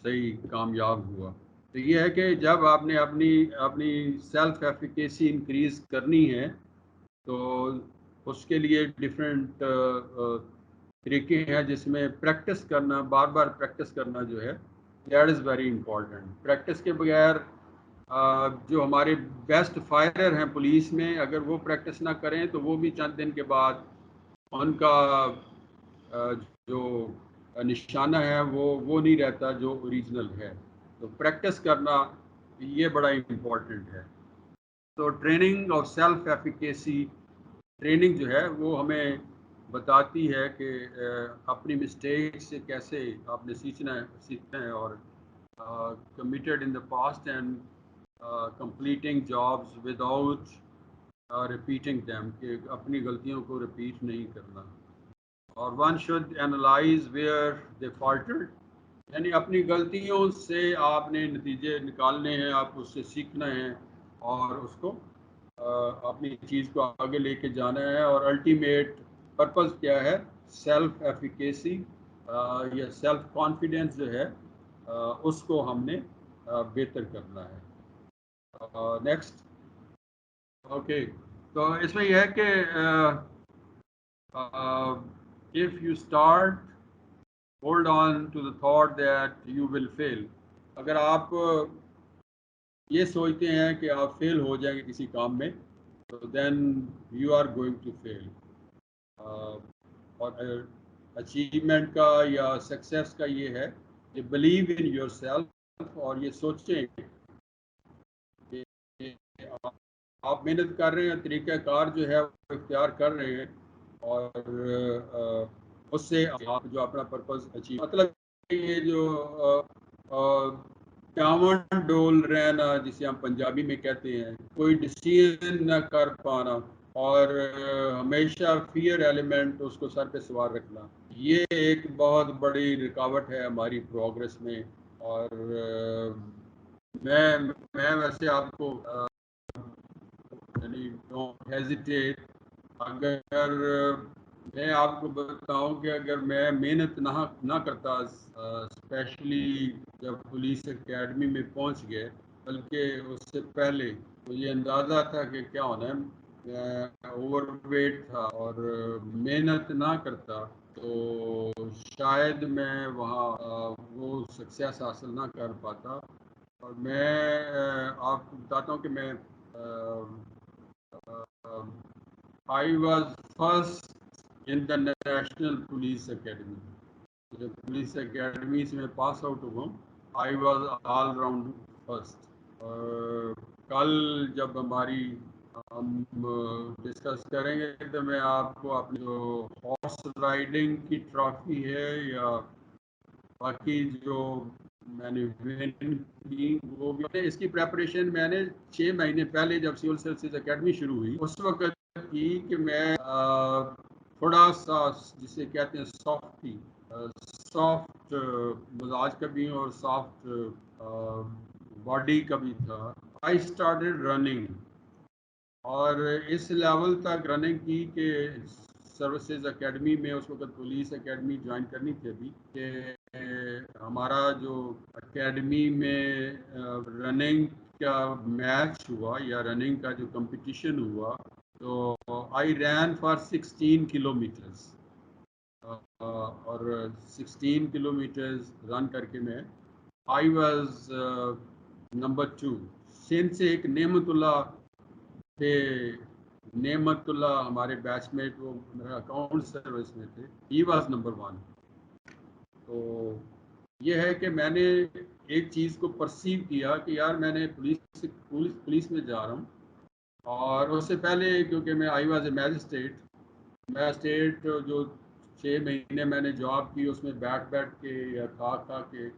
صحیح کامیاب ہوا. تو یہ ہے کہ جب آپ نے اپنی سیلف ایفیکیسی انکریز کرنی ہے تو اس کے لیے ڈفرینٹ طریقے ہیں جس میں پریکٹس کرنا، بار بار پریکٹس کرنا جو ہے that is very important. Practice کے بغیر جو ہمارے بیسٹ فائرر ہیں پولیس میں، اگر وہ پریکٹس نہ کریں تو وہ بھی چند دن کے بعد ان کا جو نشانہ ہے وہ نہیں رہتا جو اوریجنل ہے. تو پریکٹس کرنا یہ بڑا امپورٹنٹ ہے. تو training of self efficacy training جو ہے وہ ہمیں بتاتی ہے کہ اپنی مسٹیک سے کیسے آپ نے سیکھنا ہے، اور committed in the past and completing jobs without repeating them، کہ اپنی غلطیوں کو رپیٹ نہیں کرنا. اور one should analyze where they faltered. یعنی اپنی غلطیوں سے آپ نے نتیجے نکالنے ہیں, آپ اس سے سیکھنا ہے اور اس کو اپنی چیز کو آگے لے کے جانا ہے. اور الٹیمیٹ پرپز کیا ہے؟ سیلف ایفیکیسی یا سیلف کانفیڈینس جو ہے اس کو ہم نے بہتر کرنا ہے. نیکسٹ. اوکے, تو اس میں یہ ہے کہ if you start hold on to the thought that you will fail. اگر آپ یہ سوچتے ہیں کہ آپ فیل ہو جائیں گے کسی کام میں, تو then you are going to fail. اور اچیومنٹ کا یا سکسیس کا یہ ہے کہ believe in yourself, اور یہ سوچیں کہ آپ محنت کر رہے ہیں, طریقہ کار جو ہے وہ اختیار کر رہے ہیں, اور اس سے آپ جو اپنا پرپز اچیو, مطلب یہ جو ٹاون ڈول رہنا جسے ہم پنجابی میں کہتے ہیں, کوئی ڈیسیژن نہ کر پانا اور ہمیشہ فیئر ایلیمنٹ اس کو سر پہ سوار رکھنا, یہ ایک بہت بڑی رکاوٹ ہے ہماری پروگریس میں. اور میں ویسے آپ کو یعنی ڈونٹ ہیزیٹیٹ, اگر میں آپ کو بتاؤں کہ اگر میں محنت نہ کرتا, اسپیشلی جب پولیس اکیڈمی میں پہنچ گئے, بلکہ اس سے پہلے مجھے اندازہ تھا کہ کیا ہونا ہے, میں اوور ویٹ تھا, اور محنت نہ کرتا تو شاید میں وہاں وہ سکسیس حاصل نہ کر پاتا. اور میں آپ کو بتاتا ہوں کہ میں I was first in the National Police Academy. جب پولیس اکیڈمی سے میں پاس آؤٹ ہوا, I was all round first. کل جب ہم ڈسکس کریں گے تو میں آپ کو اپنی جو ہارس رائڈنگ کی ٹرافی ہے یا باقی جو میں نے ون کی, وہ بھی اس کی پریپریشن میں نے 6 مہینے پہلے جب سول سروسز اکیڈمی شروع ہوئی اس وقت کی, کہ میں تھوڑا سا جسے کہتے ہیں سافٹ مزاج کا بھی اور سافٹ باڈی کا بھی تھا. آئی اسٹارٹیڈ رننگ, اور اس لیول تک رننگ کی کہ سروسز اکیڈمی میں اس وقت پولیس اکیڈمی جوائن کرنی تھی ابھی, کہ ہمارا جو اکیڈمی میں رننگ کا میچ ہوا یا رننگ کا جو کمپٹیشن ہوا, تو آئی رین فار 16 کلومیٹرز, اور 16 کلومیٹرز رن کر کے میں آئی واز نمبر 2. سندھ سے ایک نعمت اللہ تھے, نعمت اللہ ہمارے بیچ میٹ, وہ میرا اکاؤنٹ سروس میں تھے, ہی واز نمبر 1. تو یہ ہے کہ میں نے ایک چیز کو پرسیو کیا کہ یار میں نے پولیس میں جا رہا ہوں, اور اس سے پہلے کیونکہ میں آئی واز اے میجسٹریٹ جو 6 مہینے میں نے جاب کی اس میں بیٹھ کے یا کھا کے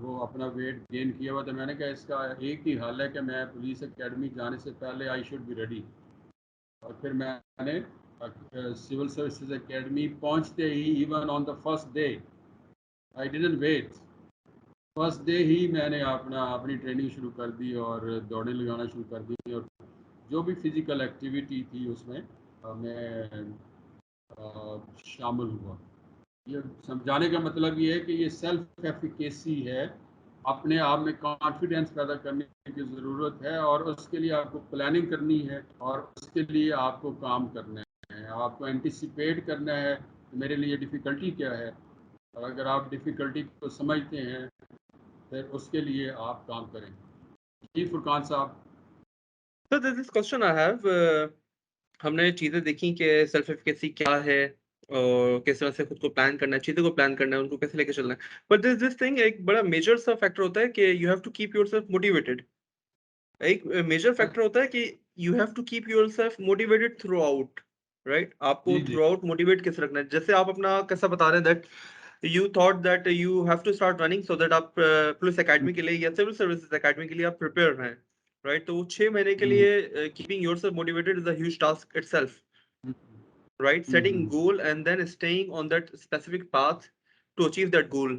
وہ اپنا ویٹ گین کیا ہوا تھا. میں نے کہا اس کا ایک ہی حل ہے کہ میں پولیس اکیڈمی جانے سے پہلے آئی شوڈ بی ریڈی. اور پھر میں نے سول سروسز اکیڈمی پہنچتے ہی, even on the first day, I didn't wait, first day ہی میں نے اپنی ٹریننگ شروع کر دی اور دوڑیں لگانا شروع کر دی, اور جو بھی فزیکل ایکٹیویٹی تھی اس میں میں شامل ہوا. یہ سمجھانے کا مطلب یہ ہے کہ یہ سیلف ایفیکیسی ہے, اپنے آپ میں کانفیڈینس پیدا کرنے کی ضرورت ہے, اور اس کے لیے آپ کو پلاننگ کرنی ہے, اور اس کے لیے آپ کو کام کرنا ہے, آپ کو اینٹیسپیٹ کرنا ہے میرے لیے ڈیفیکلٹی کیا ہے, اور اگر آپ ڈیفیکلٹی کو سمجھتے ہیں پھر اس کے لیے آپ کام کریں. جی فرقان صاحب. So there's this question I have. ہم نے چیزیں دیکھی کہ سیلف ایفیکیسی کیا ہے اور کس طرح سے خود کو پلان کرنا ہے, چیزوں کو پلان کرنا ہے, ان کو کیسے لے کے چلنا ہے. بٹ دس دس تھنگ, ایک بڑا میجر سا فیکٹر ہوتا ہے کہ you have to keep yourself motivated. ایک میجر فیکٹر ہوتا ہے کہ you have to keep yourself motivated throughout, right. آپ کو تھرو آؤٹ موٹیویٹ کیسے رکھنا ہے. جیسے آپ اپنا کیسا بتا رہے ہیں that you thought that you have to start running so that آپ پولیس اکیڈمی کے لیے یا سول سروسز اکیڈمی کے لیے آپ پریپیئر ہیں, رائٹ. تو وہ 6 مہینے کے لیے keeping yourself motivated is a huge task itself, right? Setting goal and then staying on that specific path to achieve that goal.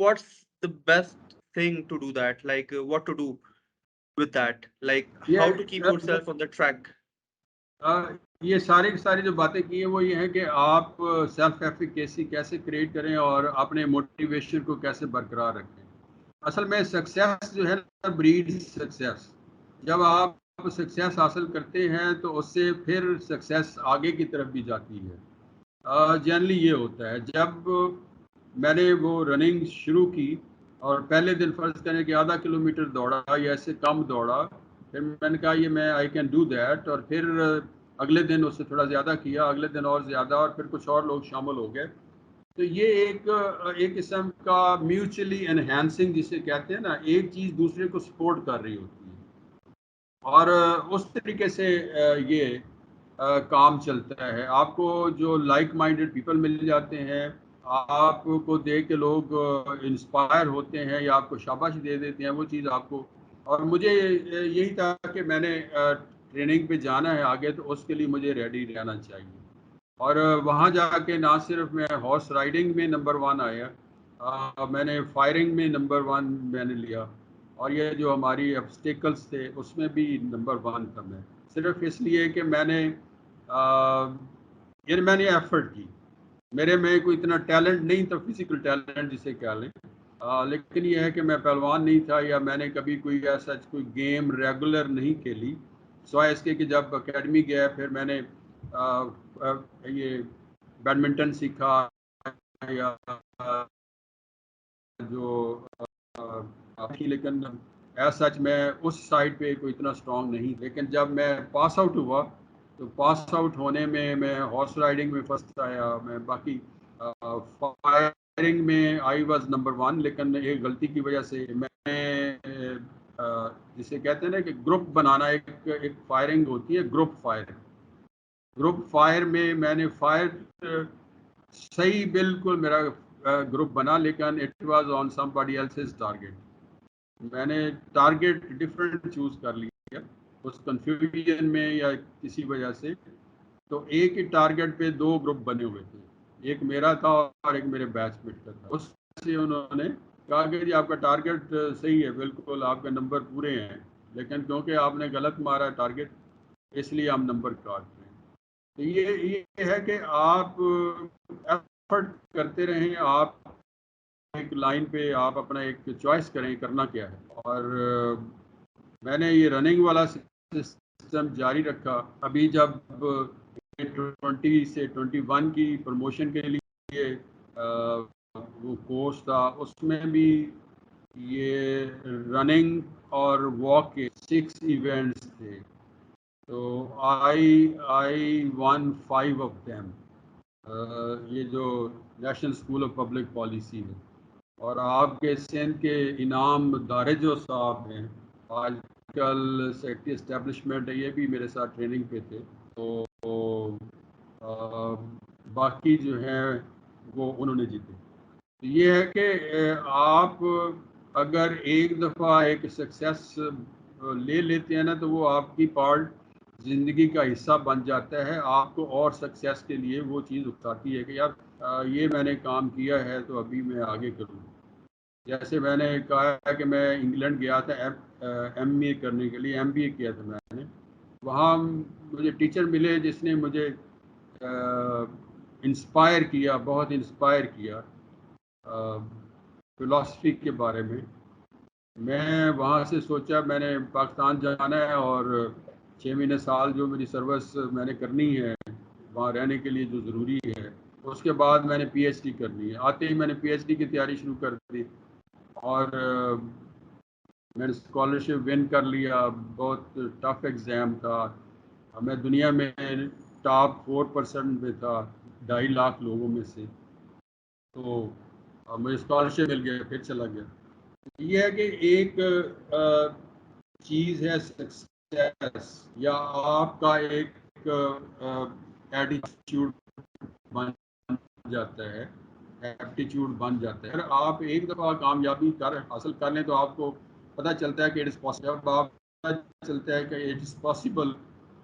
what's the best thing to do that? Like what to do with that? Like how to keep yourself on the track? یہ ساری کی ساری جو باتیں کی ہیں وہ یہ ہیں کہ آپ سیلف ایفیکیسی کیسے کریٹ کریں اور اپنے موٹیویشن کو کیسے برقرار رکھیں. اصل میں سکسیس جو ہے نا بریڈ سکسیس. جب آپ سکسیس حاصل کرتے ہیں تو اس سے پھر سکسیس آگے کی طرف بھی جاتی ہے. جنرلی یہ ہوتا ہے. جب میں نے وہ رننگ شروع کی اور پہلے دن فرض کریں کہ آدھا کلومیٹر دوڑا یا اس سے کم دوڑا, پھر میں نے کہا یہ میں آئی کین ڈو دیٹ, اور پھر اگلے دن اس سے تھوڑا زیادہ کیا, اگلے دن اور زیادہ, اور پھر کچھ اور لوگ شامل ہو گئے. تو یہ ایک قسم کا میوچلی انہینسنگ جسے کہتے ہیں نا, ایک چیز دوسرے کو سپورٹ کر رہی ہوتی ہے, اور اس طریقے سے یہ کام چلتا ہے. آپ کو جو لائک مائنڈیڈ پیپل مل جاتے ہیں, آپ کو دیکھ کے لوگ انسپائر ہوتے ہیں یا آپ کو شاباشی دے دیتے ہیں, وہ چیز آپ کو. اور مجھے یہی تھا کہ میں نے ٹریننگ پہ جانا ہے آگے, تو اس کے لیے مجھے ریڈی رہنا چاہیے. اور وہاں جا کے نہ صرف میں ہارس رائڈنگ میں نمبر 1 آیا, میں نے فائرنگ میں نمبر 1 میں نے لیا, اور یہ جو ہماری ابسٹیکلس تھے اس میں بھی نمبر 1 تھا میں, صرف اس لیے کہ میں نے ایفرٹ کی. میرے میں کوئی اتنا ٹیلنٹ نہیں تھا, فزیکل ٹیلنٹ جسے کہہ لیں, لیکن یہ ہے کہ میں پہلوان نہیں تھا, یا میں نے کبھی کوئی ایسا کوئی گیم ریگولر نہیں کھیلی, سوائے اس کے کہ جب اکیڈمی گیا پھر میں نے یہ بیڈمنٹن سیکھا, یا جو لیکن ایز سچ میں اس سائڈ پہ کوئی اتنا اسٹرانگ نہیں. لیکن جب میں پاس آؤٹ ہوا تو پاس آؤٹ ہونے میں ہارس رائڈنگ میں فرسٹ آیا, میں باقی فائرنگ میں آئی واز نمبر 1. لیکن ایک غلطی کی وجہ سے میں جسے کہتے ہیں نا کہ گروپ بنانا, ایک فائرنگ ہوتی ہے گروپ فائر میں نے فائر صحیح بالکل میرا گروپ بنا, لیکن it was on somebody else's target. میں نے ٹارگیٹ ڈفرینٹ چوز کر لیا اس کنفیوژن میں یا کسی وجہ سے. تو ایک ہی ٹارگیٹ پہ 2 گروپ بنے ہوئے تھے, ایک میرا تھا اور ایک میرے بیچ میٹ کا تھا. اس سے انہوں نے کہا کہ جی آپ کا ٹارگیٹ صحیح ہے, بالکل آپ کے نمبر پورے ہیں, لیکن کیونکہ آپ نے غلط مارا ٹارگیٹ اس لیے ہم نمبر کاٹ رہے ہیں. تو یہ ہے کہ آپ ایفرٹ کرتے رہیں, آپ ایک لائن پہ آپ اپنا ایک چوائس کریں کرنا کیا ہے. اور میں نے یہ رننگ والا سسٹم جاری رکھا. ابھی جب 20 سے 21 کی پروموشن کے لیے وہ کورس تھا, اس میں بھی یہ رننگ اور واک کے 6 ایونٹس تھے. تو I won 5 of them. یہ جو national school of public policy ہے, اور آپ کے سندھ کے انعام دارجو صاحب ہیں, آج کل سیکٹری اسٹیبلشمنٹ ہے, یہ بھی میرے ساتھ ٹریننگ پہ تھے. تو باقی جو ہیں وہ انہوں نے جیتے. تو یہ ہے کہ آپ اگر ایک دفعہ ایک سکسیس لے لیتے ہیں نا, تو وہ آپ کی پارٹ زندگی کا حصہ بن جاتا ہے. آپ کو اور سکسیس کے لیے وہ چیز اکساتی ہے کہ یار یہ میں نے کام کیا ہے تو ابھی میں آگے کروں. جیسے میں نے کہا کہ میں انگلینڈ گیا تھا ایم اے کرنے کے لیے, MBA کیا تھا میں نے. وہاں مجھے ٹیچر ملے جس نے مجھے انسپائر کیا, بہت انسپائر کیا فلاسفی کے بارے میں. میں وہاں سے سوچا میں نے پاکستان جانا ہے, اور 6 مہینے سال جو میری سروس میں نے کرنی ہے وہاں رہنے کے لیے جو ضروری ہے, اس کے بعد میں نے PhD کرنی ہے. آتے ہی میں نے PhD کی تیاری شروع کر دی, اور میں نے اسکالرشپ ون کر لیا. بہت ٹف ایگزام تھا, میں دنیا میں ٹاپ 4% میں تھا 2.5 لاکھ لوگوں میں سے. تو مجھے اسکالرشپ مل گیا, پھر چلا گیا. یہ ہے کہ ایک چیز ہے سکسیس, یا آپ کا ایک ایٹیچیوڈ بن جاتا ہے, ایپٹیچیوڈ بن جاتا ہے. اگر آپ ایک دفعہ کامیابی حاصل کر لیں تو آپ کو پتہ چلتا ہے کہ اٹ از پاسبل. جب آپ پتہ چلتا ہے کہ اٹ از پاسبل,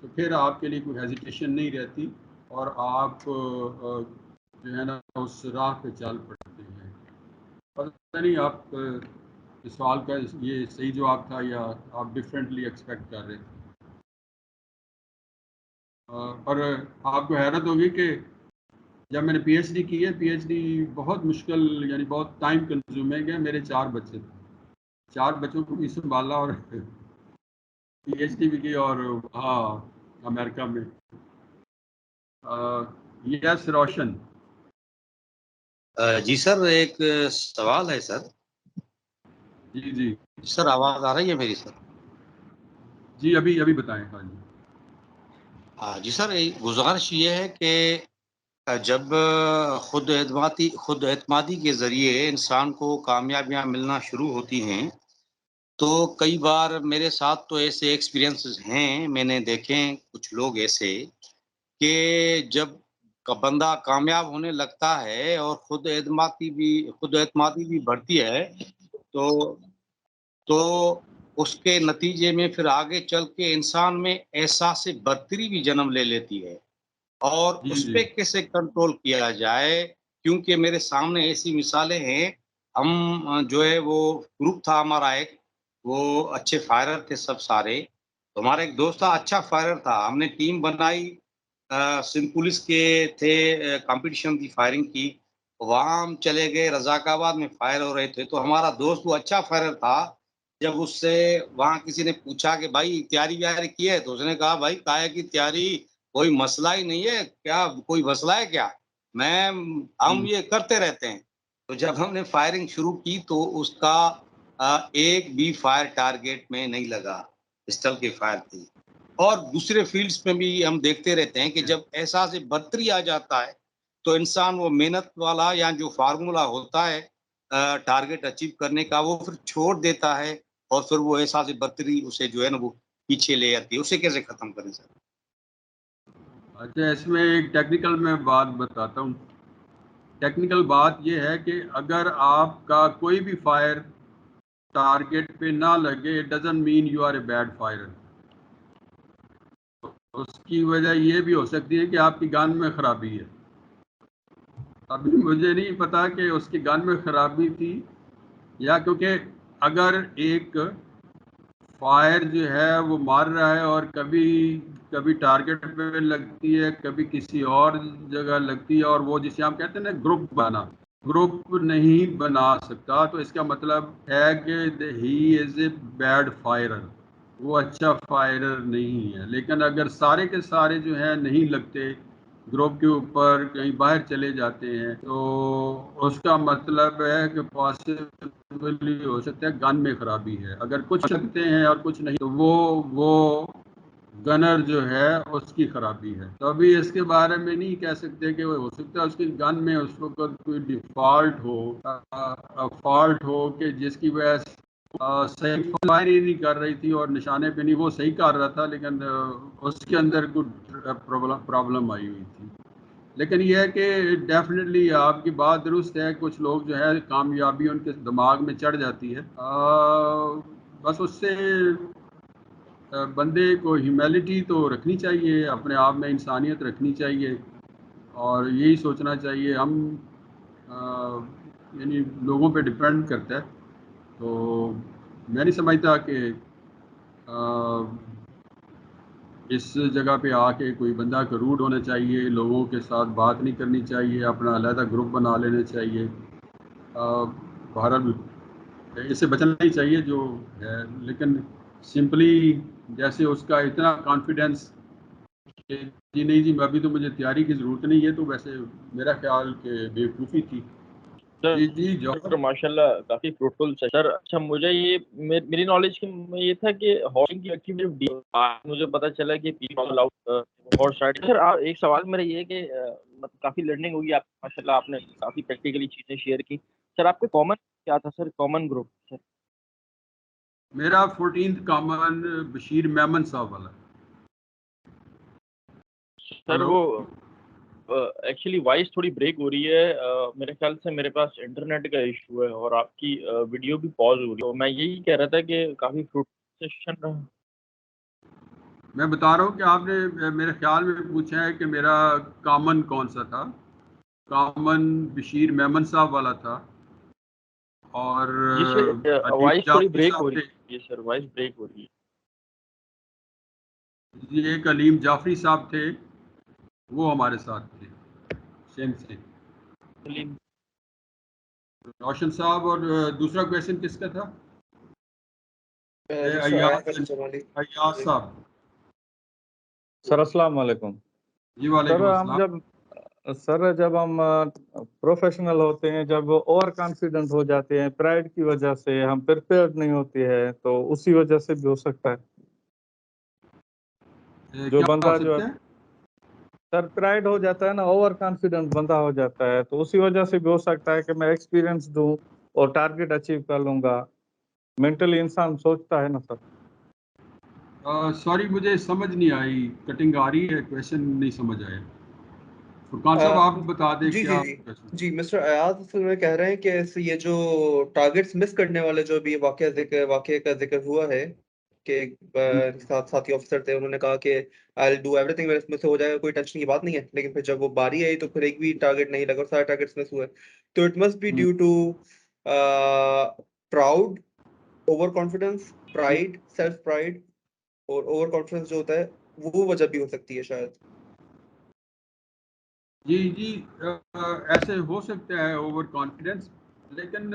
تو پھر آپ کے لیے کوئی ہیزیٹیشن نہیں رہتی اور آپ جو ہے نا اس راہ پہ چل پڑتے ہیں. پتہ نہیں آپ اس سوال کا یہ صحیح جواب تھا یا آپ ڈفرینٹلی ایکسپیکٹ کر رہے تھے. اور آپ کو حیرت ہوگی کہ جب میں نے پی ایچ ڈی کی ہے, پی ایچ ڈی بہت مشکل یعنی بہت ٹائم کنزیومنگ ہے. میرے 4 بچے تھے, 4 بچوں کو بھی سنبھالا اور پی ایچ ڈی بھی کی اور ہاں امریکہ میں. یس روشن. جی سر ایک سوال ہے سر. جی جی سر آواز آ رہی ہے میری سر؟ جی ابھی بتائیں. ہاں جی. جی سر گزارش یہ ہے کہ جب خود اعتمادی کے ذریعے انسان کو کامیابیاں ملنا شروع ہوتی ہیں تو کئی بار میرے ساتھ تو ایسے ایکسپیرینسز ہیں, میں نے دیکھے کچھ لوگ ایسے کہ جب بندہ کامیاب ہونے لگتا ہے اور خود اعتمادی بھی بڑھتی ہے تو اس کے نتیجے میں پھر آگے چل کے انسان میں احساس برتری بھی جنم لے لیتی ہے. اور جی اس جی پہ کیسے کنٹرول کیا جائے, کیونکہ میرے سامنے ایسی مثالیں ہیں. ہم جو ہے وہ گروپ تھا ہمارا ایک, وہ اچھے فائرر تھے سب سارے. ہمارا ایک دوست تھا اچھا فائرر تھا, ہم نے ٹیم بنائی, سندھ پولیس کے تھے, کمپٹیشن کی فائرنگ کی. وہاں ہم چلے گئے, رضاک آباد میں فائر ہو رہے تھے تو ہمارا دوست وہ اچھا فائرر تھا. جب اس سے وہاں کسی نے پوچھا کہ بھائی تیاری ویاری کی ہے تو اس نے کہا بھائی کایا کی تیاری کوئی مسئلہ ہی نہیں ہے, کیا کوئی مسئلہ ہے کیا, ہم یہ کرتے رہتے ہیں. تو جب ہم نے فائرنگ شروع کی تو اس کا ایک بھی فائر ٹارگیٹ میں نہیں لگا, پسٹل کی فائر تھی. اور دوسرے فیلڈز میں بھی ہم دیکھتے رہتے ہیں کہ جب احساس برتری آ جاتا ہے تو انسان وہ محنت والا یا جو فارمولا ہوتا ہے ٹارگیٹ اچیو کرنے کا وہ پھر چھوڑ دیتا ہے اور پھر وہ احساس برتری اسے جو ہے نا وہ پیچھے لے جاتی ہے. اسے کیسے ختم کریں سر؟ اچھا, اس میں ایک ٹیکنیکل میں بات بتاتا ہوں. ٹیکنیکل بات یہ ہے کہ اگر آپ کا کوئی بھی فائر ٹارگیٹ پہ نہ لگے, it doesn't mean you are a bad firer. اس کی وجہ یہ بھی ہو سکتی ہے کہ آپ کی گن میں خرابی ہے. ابھی مجھے نہیں پتا کہ اس کی گن میں خرابی تھی یا کیونکہ اگر ایک فائر جو ہے وہ مار رہا ہے اور کبھی ٹارگیٹ پہ لگتی ہے, کبھی کسی اور جگہ لگتی ہے, اور وہ جسے ہم کہتے ہیں نا گروپ نہیں بنا سکتا, تو اس کا مطلب ہے کہ ہی از اے بیڈ فائرر, وہ اچھا فائرر نہیں ہے. لیکن اگر سارے کے سارے جو ہیں نہیں لگتے, گروپ کے اوپر کہیں باہر چلے جاتے ہیں, تو اس کا مطلب ہے کہ پاسبلی ہو سکتا ہے گن میں خرابی ہے. اگر کچھ لگتے ہیں اور کچھ نہیں تو وہ گنر جو ہے اس کی خرابی ہے. تو ابھی اس کے بارے میں نہیں کہہ سکتے کہ وہ ہو سکتا ہے اس کی گن میں اس وقت کوئی ڈیفالٹ ہو کہ جس کی وجہ سے صحیح فائر ہی نہیں کر رہی تھی اور نشانے پہ نہیں, وہ صحیح کر رہا تھا لیکن اس کے اندر کوئی پرابلم آئی ہوئی تھی. لیکن یہ ہے کہ ڈیفینیٹلی آپ کی بات درست ہے, کچھ لوگ جو ہے کامیابی ان کے دماغ میں چڑھ جاتی ہے. بس اس سے بندے کو ہیومینٹی تو رکھنی چاہیے, اپنے آپ میں انسانیت رکھنی چاہیے, اور یہی سوچنا چاہیے. ہم یعنی لوگوں پہ ڈپینڈ کرتا ہے. تو میں نہیں سمجھتا کہ اس جگہ پہ آ کے کوئی بندہ کا روڈ ہونا چاہیے, لوگوں کے ساتھ بات نہیں کرنی چاہیے, اپنا علیحدہ گروپ بنا لینا چاہیے. بہرحال اس سے بچنا ہی چاہیے جو ہے, لیکن سمپلی جیسے اس کا اتنا کانفیڈینس کہ جی نہیں جی ابھی تو مجھے تیاری کی ضرورت نہیں ہے, تو ویسے میرا خیال کہ بیوقوفی تھی. جی سر ماشاء اللہ کافی فروٹفل سر. اچھا مجھے یہ میری نالج میں یہ تھا کہ ہارڈنگ کی ایکٹیویٹی مجھے پتا چلا کہ سر ایک سوال میرا یہ ہے کہ کافی لرننگ ہوگی آپ ماشاء اللہ, آپ نے کافی پریکٹیکلی چیزیں شیئر کی. سر آپ کا کامن کیا تھا سر, کامن گروپ سر؟ میرا 14th کامن بشیر میمن صاحب والا. سر وہ ایکچولی وائس تھوڑی بریک ہو رہی ہے, میرے خیال سے میرے پاس انٹرنیٹ کا ایشو ہے اور آپ کی ویڈیو بھی پاز ہو رہی ہے. میں یہی کہہ رہا تھا کہ کافی فروٹ سیشن رہا. میں بتا رہا ہوں کہ آپ نے میرے خیال میں پوچھا ہے کہ میرا کامن کون سا تھا. کامن بشیر میمن صاحب والا تھا اور جی سر علیم وائس تھوڑی جعفری بریک صاحب ہو تھے. رہی ہے سر، وائس بریک ہو رہی ہے. جی ایک علیم جعفری صاحب تھے، وہ ہمارے ساتھ تھے سیم سے. سلیم روشن صاحب. اور دوسرا کویشچن کس کا تھا؟ دوسرا ایاز جمالی. ایاز صاحب. سر السلام علیکم. جی سر وعلیکم ہم السلام. جب ہم پروفیشنل ہوتے ہیں، جب اوور کانفیڈنٹ ہو جاتے ہیں پرائڈ کی وجہ سے، ہم پریپیئرڈ نہیں ہوتے ہیں، تو اسی وجہ سے بھی ہو سکتا ہے. جو کیا بندہ ہو جو سکتا ہے؟ سر پرائڈ ہو جاتا ہے نا، اوور کانفیڈنٹ بندہ ہو جاتا ہے، تو اسی وجہ سے بھی ہو سکتا ہے کہ میں ایکسپیرینس دوں اور ٹارگیٹ اچیو کر لوں گا. مینٹلی انسان سوچتا ہے نا سر. سوری مجھے سمجھ نہیں آئی، کٹنگ آ رہی ہے، کویشچن نہیں سمجھ آیا. فرقان صاحب آپ بتا دیں جی کیا جی جی question؟ جی مسٹر ایاز اصل میں کہہ رہے ہیں کہ یہ جو ٹارگیٹس مس کرنے والے جو بھی واقعے کا ذکر ہوا ہے کہ ایک ساتھی آفیسر تھے، انہوں نے کہا کہ I'll do everything میرے میں سے ہو جائے گا، کوئی ٹینشن کی بات نہیں ہے، لیکن پھر جب وہ باری آئی تو پھر ایک بھی ٹارگیٹ نہیں لگا اور سارے ٹارگیٹس مس ہوئے. تو it must be due to proud, overconfidence, pride, self pride, اور اوور کانفیڈنس جو ہوتا ہے وہ وجہ بھی ہو سکتی ہے شاید. جی ایسے ہو سکتا ہے اوور کانفیڈنس، لیکن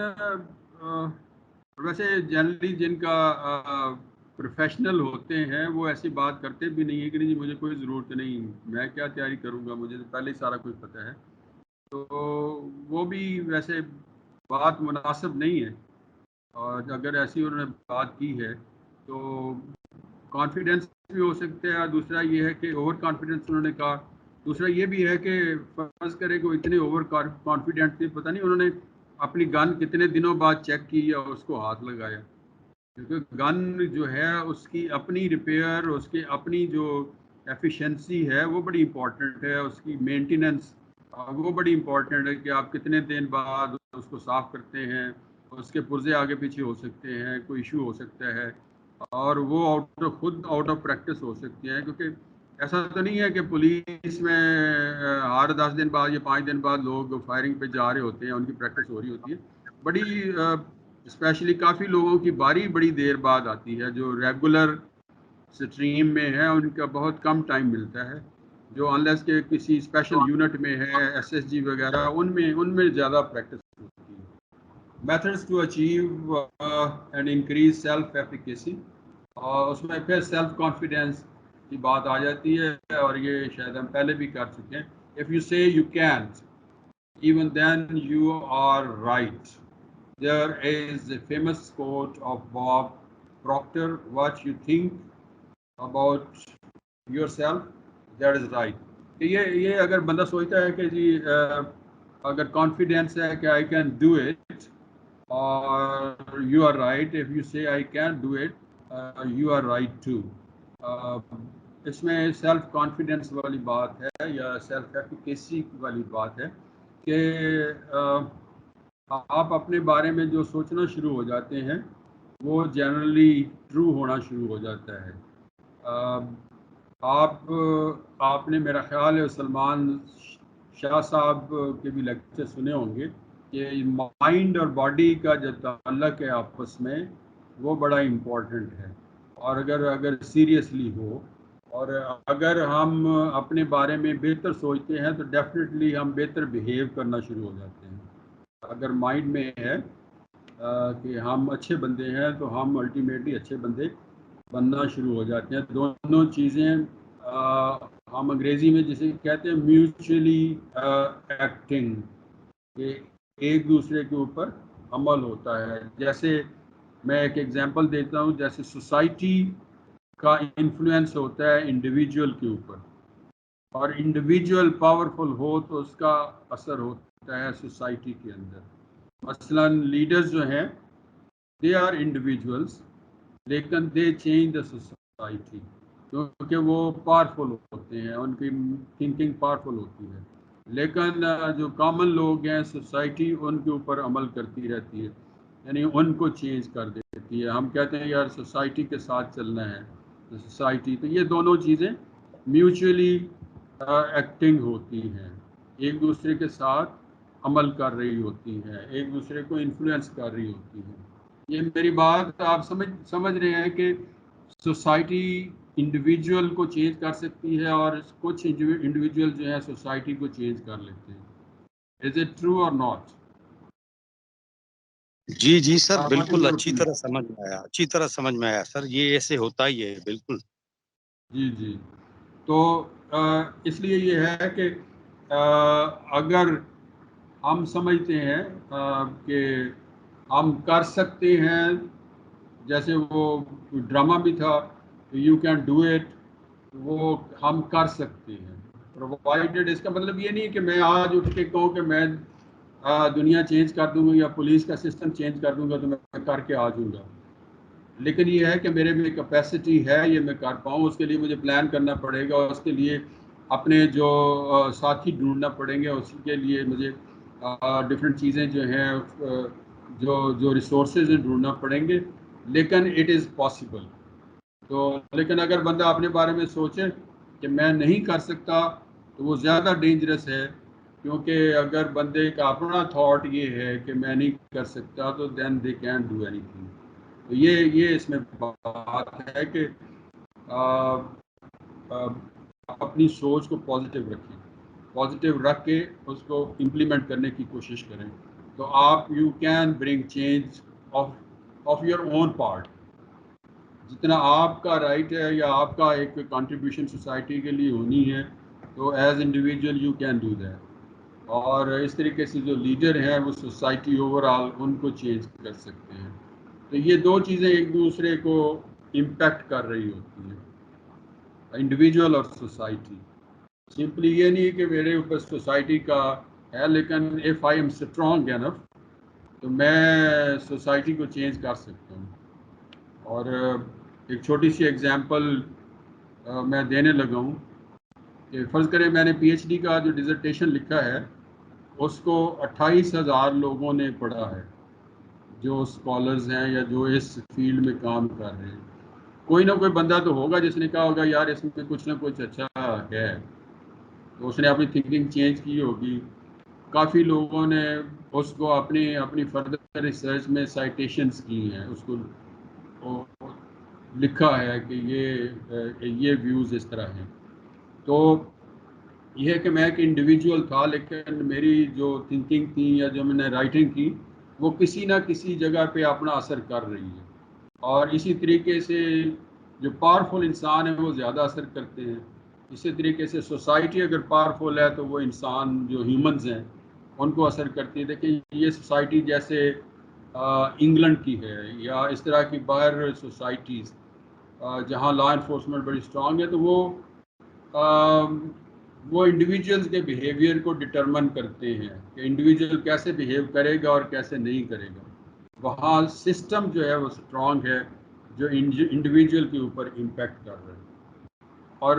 ویسے جنرلی جن کا پروفیشنل ہوتے ہیں وہ ایسی بات کرتے بھی نہیں ہے کہ جی مجھے کوئی ضرورت نہیں، میں کیا تیاری کروں گا، مجھے پہلے ہی سارا کچھ پتہ ہے. تو وہ بھی ویسے بات مناسب نہیں ہے. اور اگر ایسی انہوں نے بات کی ہے تو کانفیڈنس بھی ہو سکتا ہے. دوسرا یہ ہے کہ اوور کانفیڈنس انہوں نے کہا. دوسرا یہ بھی ہے کہ فرض کرے کہ وہ اتنے اوور کانفیڈنٹ تھے، پتہ نہیں انہوں نے اپنی گن کتنے دنوں بعد چیک کی یا اس کو ہاتھ لگایا، کیونکہ گن جو ہے اس کی اپنی ریپیئر، اس کی اپنی جو ایفیشنسی ہے وہ بڑی امپورٹنٹ ہے، اس کی مینٹیننس وہ بڑی امپورٹنٹ ہے کہ آپ کتنے دن بعد اس کو صاف کرتے ہیں، اس کے پرزے آگے پیچھے ہو سکتے ہیں، کوئی ایشو ہو سکتا ہے، اور وہ خود آؤٹ آف پریکٹس ہو سکتے ہیں. کیونکہ ایسا تو نہیں ہے کہ پولیس میں ہر 10 دن بعد یا 5 دن بعد لوگ فائرنگ پہ جا رہے ہوتے ہیں، ان کی پریکٹس ہو رہی ہوتی ہے. بڑی اسپیشلی کافی لوگوں کی باری بڑی دیر بعد آتی ہے، جو ریگولر سٹریم میں ہے ان کا بہت کم ٹائم ملتا ہے. جو انلیس کے کسی اسپیشل یونٹ میں ہے، ایس ایس جی وغیرہ، ان میں زیادہ پریکٹس ہوتی ہے. Methods to achieve and increase self efficacy, اور اس میں پھر سیلف کانفیڈینس کی بات آ جاتی ہے، اور یہ شاید ہم پہلے بھی کر چکے ہیں. اف یو سے you can't even then you are right. There is a famous quote of Bob Proctor, what you think about yourself, that is right. کہ یہ اگر بندہ سوچتا ہے کہ جی اگر کانفیڈینس ہے کہ I can do it, اور you are right. If you say I can't do it, you are right too. اس میں سیلف کانفیڈنس والی بات ہے یا سیلف ایفیکیسی والی بات ہے کہ آپ اپنے بارے میں جو سوچنا شروع ہو جاتے ہیں وہ جنرلی ٹرو ہونا شروع ہو جاتا ہے. آپ نے میرا خیال ہے سلمان شاہ صاحب کے بھی لیکچر سنے ہوں گے کہ مائنڈ اور باڈی کا جو تعلق ہے آپس میں وہ بڑا امپورٹنٹ ہے. اور اگر سیریسلی ہو اور اگر ہم اپنے بارے میں بہتر سوچتے ہیں تو ڈیفینیٹلی ہم بہتر بیہیو کرنا شروع ہو جاتے ہیں. اگر مائنڈ میں ہے کہ ہم اچھے بندے ہیں تو ہم الٹیمیٹلی اچھے بندے بننا شروع ہو جاتے ہیں. دونوں چیزیں ہم انگریزی میں جسے کہتے ہیں میوچلی ایکٹنگ، کہ ایک دوسرے کے اوپر عمل ہوتا ہے. جیسے میں ایک ایگزامپل دیتا ہوں، جیسے سوسائٹی کا انفلوئنس ہوتا ہے انڈیویجول کے اوپر، اور انڈیویجول پاورفل ہو تو اس کا اثر ہوتا ہے سوسائٹی کے اندر. مثلا لیڈرز جو ہیں دے آر انڈیویجولس، لیکن دے چینج دا سوسائٹی، کیونکہ وہ پاورفل ہوتے ہیں، ان کی تھنکنگ پاورفل ہوتی ہے. لیکن جو کامن لوگ ہیں سوسائٹی ان کے اوپر عمل کرتی رہتی ہے، یعنی ان کو چینج کر دیتی ہے. ہم کہتے ہیں یار سوسائٹی کے ساتھ چلنا ہے، سوسائٹی. تو یہ دونوں چیزیں میوچولی ایکٹنگ ہوتی ہیں, ایک دوسرے کے ساتھ عمل کر رہی ہوتی ہیں, ایک دوسرے کو انفلوئنس کر رہی ہوتی ہیں. یہ میری بات آپ سمجھ رہے ہیں کہ سوسائٹی انڈیویجول کو چینج کر سکتی ہے اور کچھ انڈیویجول جو ہے سوسائٹی کو چینج کر لیتے ہیں. از اٹ ٹرو اور ناٹ؟ جی جی سر, بالکل اچھی طرح سمجھ میں آیا سر, یہ ایسے ہوتا ہی ہے بالکل. جی جی. تو اس لیے یہ ہے کہ اگر ہم سمجھتے ہیں کہ ہم کر سکتے ہیں, جیسے وہ ڈرامہ بھی تھا یو کین ڈو اٹ, وہ ہم کر سکتے ہیں پرووائڈیڈ. اس کا مطلب یہ نہیں کہ میں آج اٹھ کے کہوں کہ میں دنیا چینج کر دوں گا یا پولیس کا سسٹم چینج کر دوں گا تو میں کر کے آ جاؤں گا, لیکن یہ ہے کہ میرے میں کیپیسٹی ہے, یہ میں کر پاؤں. اس کے لیے مجھے پلان کرنا پڑے گا, اس کے لیے اپنے جو ساتھی ڈھونڈنا پڑیں گے, اس کے لیے مجھے ڈفرینٹ چیزیں جو ہیں جو ریسورسز ہیں ڈھونڈنا پڑیں گے, لیکن اٹ از پاسبل. تو لیکن اگر بندہ اپنے بارے میں سوچے کہ میں نہیں کر سکتا تو وہ زیادہ ڈینجرس ہے, کیونکہ اگر بندے کا اپنا تھاٹ یہ ہے کہ میں نہیں کر سکتا تو then they can do anything. تو یہ اس میں بات ہے کہ اپنی سوچ کو پازیٹیو رکھیں, پازیٹیو رکھ کے اس کو امپلیمنٹ کرنے کی کوشش کریں, تو آپ you can bring change of your own part. جتنا آپ کا رائٹ ہے یا آپ کا ایک کنٹریبیوشن سوسائٹی کے لیے ہونی ہے, تو as individual you can do that. اور اس طریقے سے جو لیڈر ہیں وہ سوسائٹی اوور آل ان کو چینج کر سکتے ہیں. تو یہ دو چیزیں ایک دوسرے کو امپیکٹ کر رہی ہوتی ہیں, انڈیویجول اور سوسائٹی. سمپلی یہ نہیں کہ میرے اوپر سوسائٹی کا ہے, لیکن if I am strong enough تو میں سوسائٹی کو چینج کر سکتا ہوں. اور ایک چھوٹی سی ایگزامپل میں دینے لگا ہوں کہ فرض کریں میں نے پی ایچ ڈی کا جو ڈیزرٹیشن لکھا ہے اس کو 28,000 لوگوں نے پڑھا ہے, جو اسکالرز ہیں یا جو اس فیلڈ میں کام کر رہے ہیں. کوئی نہ کوئی بندہ تو ہوگا جس نے کہا ہوگا یار اس میں کچھ نہ کچھ اچھا ہے, تو اس نے اپنی تھنکنگ چینج کی ہوگی. کافی لوگوں نے اس کو اپنی فردر ریسرچ میں سائٹیشنز کی ہیں, اس کو لکھا ہے کہ یہ ویوز اس طرح ہیں. تو یہ ہے کہ میں ایک انڈیویجول تھا, لیکن میری جو تھنکنگ تھی یا جو میں نے رائٹنگ کی وہ کسی نہ کسی جگہ پہ اپنا اثر کر رہی ہے. اور اسی طریقے سے جو پاورفل انسان ہیں وہ زیادہ اثر کرتے ہیں. اسی طریقے سے سوسائٹی اگر پاورفل ہے تو وہ انسان جو ہیومنز ہیں ان کو اثر کرتی ہے. دیکھیں یہ سوسائٹی جیسے انگلینڈ کی ہے یا اس طرح کی باہر سوسائٹیز جہاں لا انفورسمنٹ بڑی اسٹرانگ ہے, تو وہ انڈیویجولز کے بیہیویئر کو ڈٹرمن کرتے ہیں کہ انڈیویجول کیسے بیہیو کرے گا اور کیسے نہیں کرے گا. وہاں سسٹم جو ہے وہ اسٹرانگ ہے جو انڈیویجول کے اوپر امپیکٹ کر رہا ہے. اور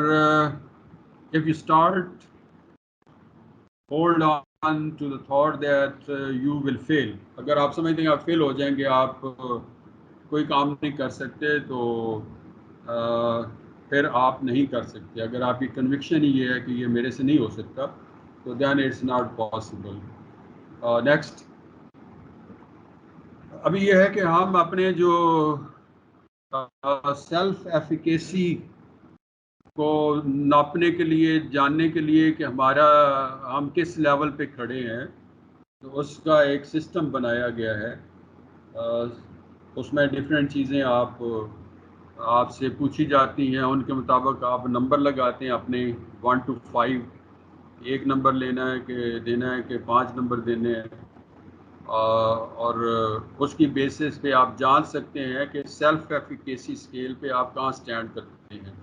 if you start hold on to the thought that you will fail, اگر آپ سمجھتے ہیں آپ فیل ہو جائیں گے, آپ کوئی کام نہیں کر سکتے, تو پھر آپ نہیں کر سکتے. اگر آپ کی کنوکشن ہی یہ ہے کہ یہ میرے سے نہیں ہو سکتا تو دین اٹس ناٹ پاسبل. نیکسٹ, ابھی یہ ہے کہ ہم اپنے جو سیلف ایفیکیسی کو ناپنے کے لیے, جاننے کے لیے کہ ہم کس لیول پہ کھڑے ہیں, تو اس کا ایک سسٹم بنایا گیا ہے. اس میں ڈفرینٹ چیزیں آپ سے پوچھی جاتی ہیں, ان کے مطابق آپ نمبر لگاتے ہیں اپنے 1 to 5. ایک نمبر دینا ہے کہ 5 نمبر دینے ہیں, اور اس کی بیسس پہ آپ جان سکتے ہیں کہ سیلف ایفیکیسی اسکیل پہ آپ کہاں سٹینڈ کرتے ہیں.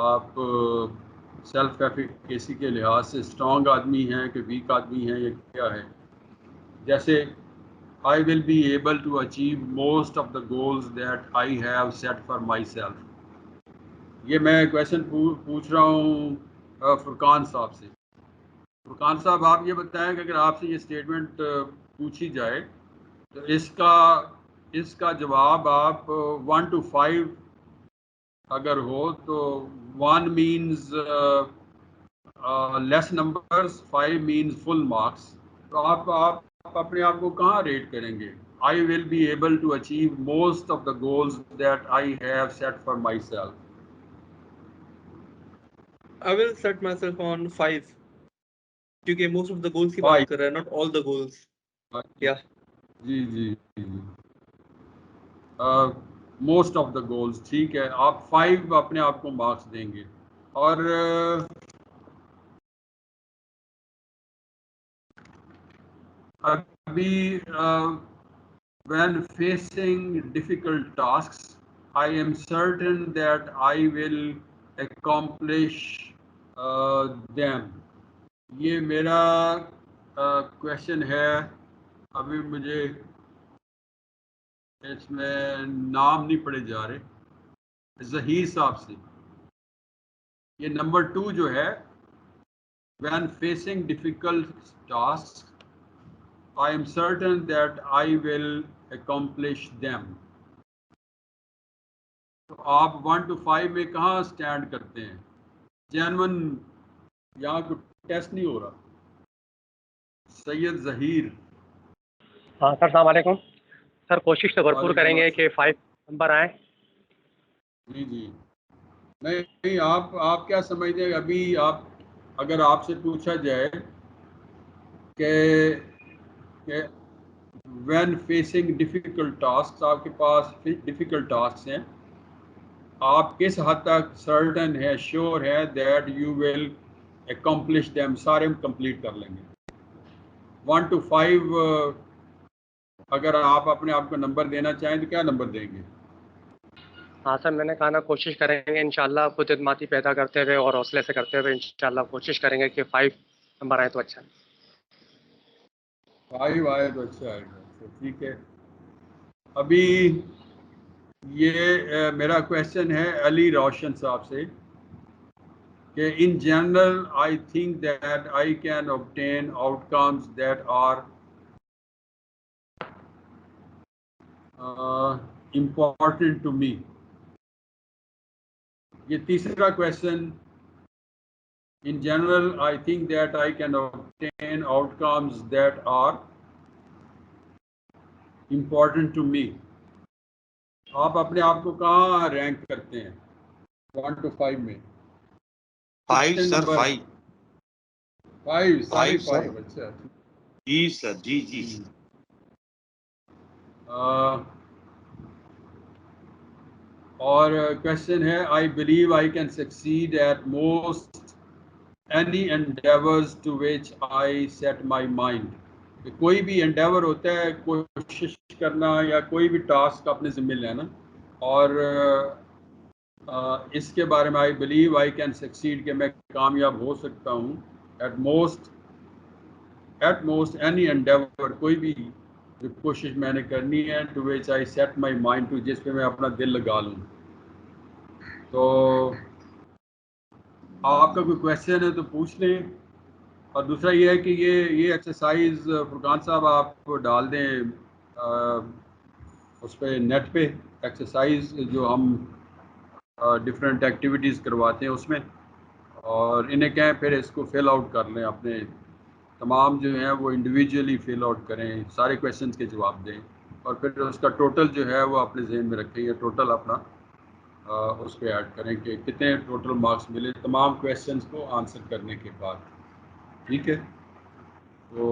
آپ سیلف ایفیکیسی کے لحاظ سے اسٹرانگ آدمی ہیں کہ ویک آدمی ہیں, یہ کیا ہے. جیسے I will be able to achieve most of the goals that I have set for myself. یہ میں کویشچن پوچھ رہا ہوں فرقان صاحب سے. فرقان صاحب آپ یہ بتائیں کہ اگر آپ سے یہ اسٹیٹمنٹ پوچھی جائے تو اس کا جواب آپ 1 to 5 اگر ہو تو 1 means لیس نمبرز, 5 means full marks. تو آپ اپنے آپ کو کہاں ریٹ کریں گے؟ I will be able to achieve most of the goals that I have set for myself. I will set myself on 5 کیونکہ most of the goals کی 5. بات کر رہا ہے, not all the goals. Yeah. جی موسٹ آف دا گولز, ٹھیک ہے, آپ 5 اپنے آپ کو مارکس دیں گے. اور ابھی when facing difficult tasks, I am certain that I will accomplish them. یہ میرا کویشچن ہے. ابھی مجھے اس میں نام نہیں پڑے جا رہے, ظہیر صاحب سے. یہ نمبر 2 جو ہے, when facing difficult tasks, I am certain that I will accomplish them. تو آپ 1 to 5 میں کہاں سٹینڈ کرتے ہیں؟ جینون یہاں کوئی ٹیسٹ نہیں ہو رہا. سید ظہیر. ہاں سر السلام علیکم. سر کوشش تو بھرپور کریں گے کہ 5 نمبر آئیں. جی نہیں, آپ کیا سمجھتے ہیں؟ ابھی آپ اگر آپ سے پوچھا جائے کہ when facing difficult tasks, آپ کے پاس difficult tasks ہیں, آپ کس حد تک certain ہے, sure ہے that you will accomplish them, سارے ہم کمپلیٹ کر لیں گے. 1 to 5 اگر آپ اپنے آپ کو نمبر دینا چاہیں تو کیا نمبر دیں گے؟ ہاں سر میں نے کہا نا کوشش کریں گے انشاءاللہ خود اعتمادی پیدا کرتے ہوئے اور حوصلے سے کرتے ہوئے انشاءاللہ کوشش کریں گے کہ 5 نمبر آئے تو اچھا. 5 آئے تو اچھا آئے گا. ٹھیک ہے. ابھی یہ میرا کویشچن ہے علی روشن صاحب سے کہ in general I think that I can obtain outcomes that are important to me. یہ تیسرا question, in general I think that I can obtain outcomes that are important to me. آپ اپنے آپ کو کہاں رینک کرتے ہیں 1 to 5 میں؟ 5 سر, 5. 5 سارے 5. اچھا جی سر, جی. اور کویشچن ہے I believe I can succeed at most any endeavors to which I set my mind. کہ کوئی بھی انڈیور ہوتا ہے, کوشش کرنا یا کوئی بھی ٹاسک اپنے ذمہ لینا, اور اس کے بارے میں I believe I can succeed کہ میں کامیاب ہو سکتا ہوں at most any endeavor, کوئی بھی جو کوشش میں نے کرنی ہے to which I set my mind to, جس پہ میں اپنا دل لگا لوں. تو آپ کا کوئی کویشچن ہے تو پوچھ لیں. اور دوسرا یہ ہے کہ یہ ایکسرسائز فرقان صاحب آپ ڈال دیں اس پہ نیٹ پہ, ایکسرسائز جو ہم ڈفرینٹ ایکٹیویٹیز کرواتے ہیں اس میں, اور انہیں کہیں پھر اس کو فل آؤٹ کر لیں. اپنے تمام جو ہیں وہ انڈیویجولی فل آؤٹ کریں, سارے کویشچنس کے جواب دیں, اور پھر اس کا ٹوٹل جو ہے وہ اپنے ذہن میں رکھیں, یا ٹوٹل اپنا اس پہ ایڈ کریں کہ کتنے ٹوٹل مارکس ملے تمام کویشچنس کو آنسر کرنے کے بعد. ٹھیک ہے. تو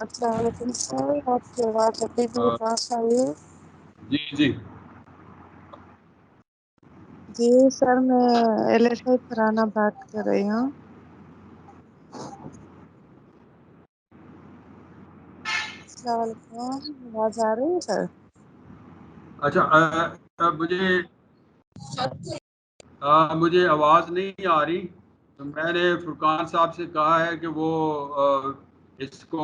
السلام علیکم سر, آپ کی آواز ابھی بھی پاس آئی ہے؟ جی جی سر میں LSI فرانہ بات کر رہی ہوں. السلام علیکم, آواز آ رہی ہے سر؟ اچھا, مجھے آواز نہیں آ رہی, تو میں نے فرقان صاحب سے کہا ہے کہ وہ اس کو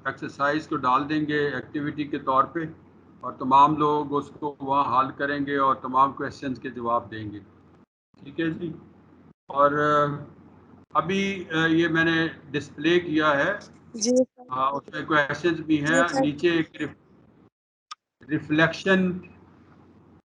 ایکسرسائز کو ڈال دیں گے ایکٹیویٹی کے طور پہ, اور تمام لوگ اس کو وہاں حل کریں گے اور تمام کویشچنس کے جواب دیں گے. ٹھیک ہے جی. اور ابھی یہ میں نے ڈسپلے کیا ہے, جی اس میں کویشچنس بھی ہیں. جی سر. نیچے ایک reflection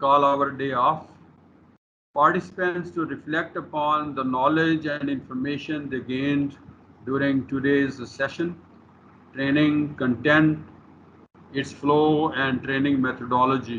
call our day off. Participants to reflect upon the knowledge and information they gained during today's session, training content, its flow and training methodology.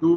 2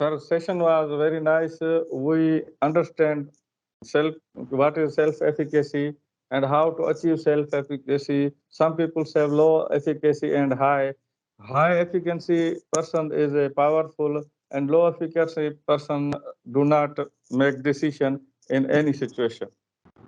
Sir, session was very nice. We understand what is self-efficacy and how to achieve self-efficacy. Some people have low efficacy and high. High efficacy person is a powerful, and low efficacy person do not make decision in any situation.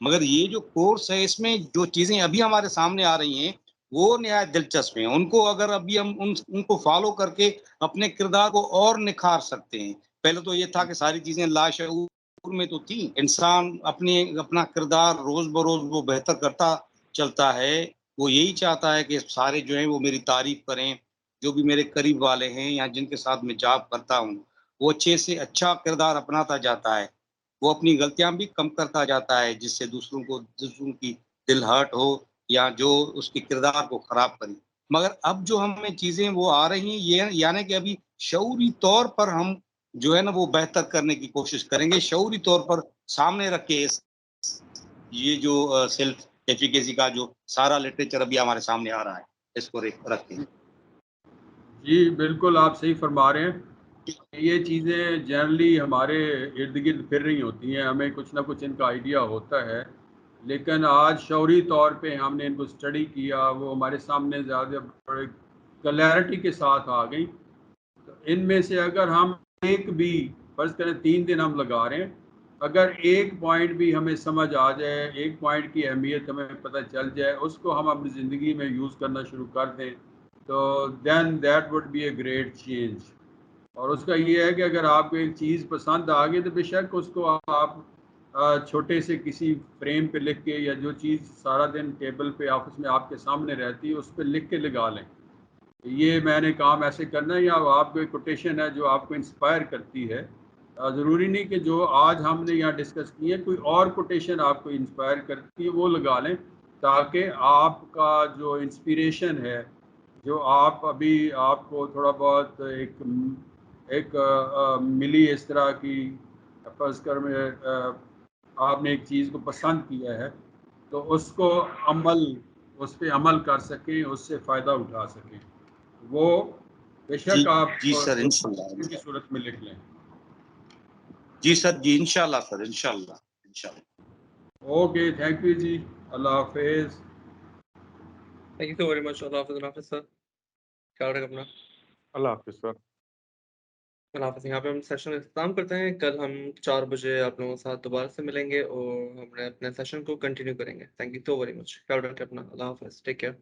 مگر یہ جو کورس ہے اس میں جو چیزیں ابھی ہمارے سامنے آ رہی ہیں وہ نہایت دلچسپ ہیں. ان کو اگر ابھی ہم ان کو فالو کر کے اپنے کردار کو اور نکھار سکتے ہیں. پہلے تو یہ تھا کہ ساری چیزیں لاشعور میں تو تھی. انسان اپنا کردار روز بروز وہ بہتر کرتا چلتا ہے. وہ یہی چاہتا ہے کہ سارے جو ہیں وہ میری تعریف کریں. جو بھی میرے قریب والے ہیں یا جن کے ساتھ میں جاب کرتا ہوں وہ اچھے سے اچھا کردار اپناتا جاتا ہے. وہ اپنی غلطیاں بھی کم کرتا جاتا ہے جس سے دوسروں کی دل ہرٹ ہو یا جو اس کے کردار کو خراب کریں. مگر اب جو ہمیں چیزیں وہ آ رہی ہیں یہ یعنی کہ ابھی شعوری طور پر ہم جو ہے نا وہ بہتر کرنے کی کوشش کریں گے. شعوری طور پر سامنے رکھ کے یہ جو سیلف ایفیکیسی کا جو سارا لٹریچر ابھی ہمارے سامنے آ رہا ہے اس کو رکھ کے. جی بالکل آپ صحیح فرما رہے ہیں. یہ چیزیں جنرلی ہمارے ارد گرد پھر رہی ہوتی ہیں. ہمیں کچھ نہ کچھ ان کا آئیڈیا ہوتا ہے لیکن آج شعوری طور پہ ہم نے ان کو اسٹڈی کیا. وہ ہمارے سامنے زیادہ بڑے کلیئرٹی کے ساتھ آ گئی. ان میں سے اگر ہم ایک بھی فرض کریں 3 دن ہم لگا رہے ہیں اگر ایک پوائنٹ بھی ہمیں سمجھ آ جائے ایک پوائنٹ کی اہمیت ہمیں پتہ چل جائے اس کو ہم اپنی زندگی میں یوز کرنا شروع کر دیں تو then that would be a great change. اور اس کا یہ ہے کہ اگر آپ کو ایک چیز پسند آ گئی تو بے شک اس کو آپ چھوٹے سے کسی فریم پہ لکھ کے یا جو چیز سارا دن ٹیبل پہ آفس میں آپ کے سامنے رہتی ہے اس پہ لکھ کے لگا لیں. یہ میں نے کام ایسے کرنا ہے یا آپ کو ایک کوٹیشن ہے جو آپ کو انسپائر کرتی ہے. ضروری نہیں کہ جو آج ہم نے یہاں ڈسکس کی ہے کوئی اور کوٹیشن آپ کو انسپائر کرتی ہے وہ لگا لیں تاکہ آپ کا جو انسپریشن ہے جو آپ ابھی آپ کو تھوڑا بہت ایک ملی اس طرح کی فرض کر میں آپ نے ایک چیز کو پسند کیا ہے تو اس کو اس پہ عمل کر سکیں اس سے فائدہ اٹھا سکیں. وہ بے شک آپ جی سر انشاءاللہ کی صورت میں لکھ لیں. جی سر جی انشاءاللہ سر انشاءاللہ. اوکے تھینک یو جی. اللہ حافظ. Thank you so very much. اللہ حافظ. اللہ حافظ سر. خیال رکھ اپنا. اللہ حافظ سر. اللہ حافظ. یہاں پہ ہم سیشن اختتام کرتے ہیں. کل ہم 4 بجے آپ لوگوں کے ساتھ دوبارہ سے ملیں گے اور ہم اپنے سیشن کو کنٹینیو کریں گے. تھینک یو سو ویری مچ. خیال رکھیں اپنا. اللہ حافظ. Take care.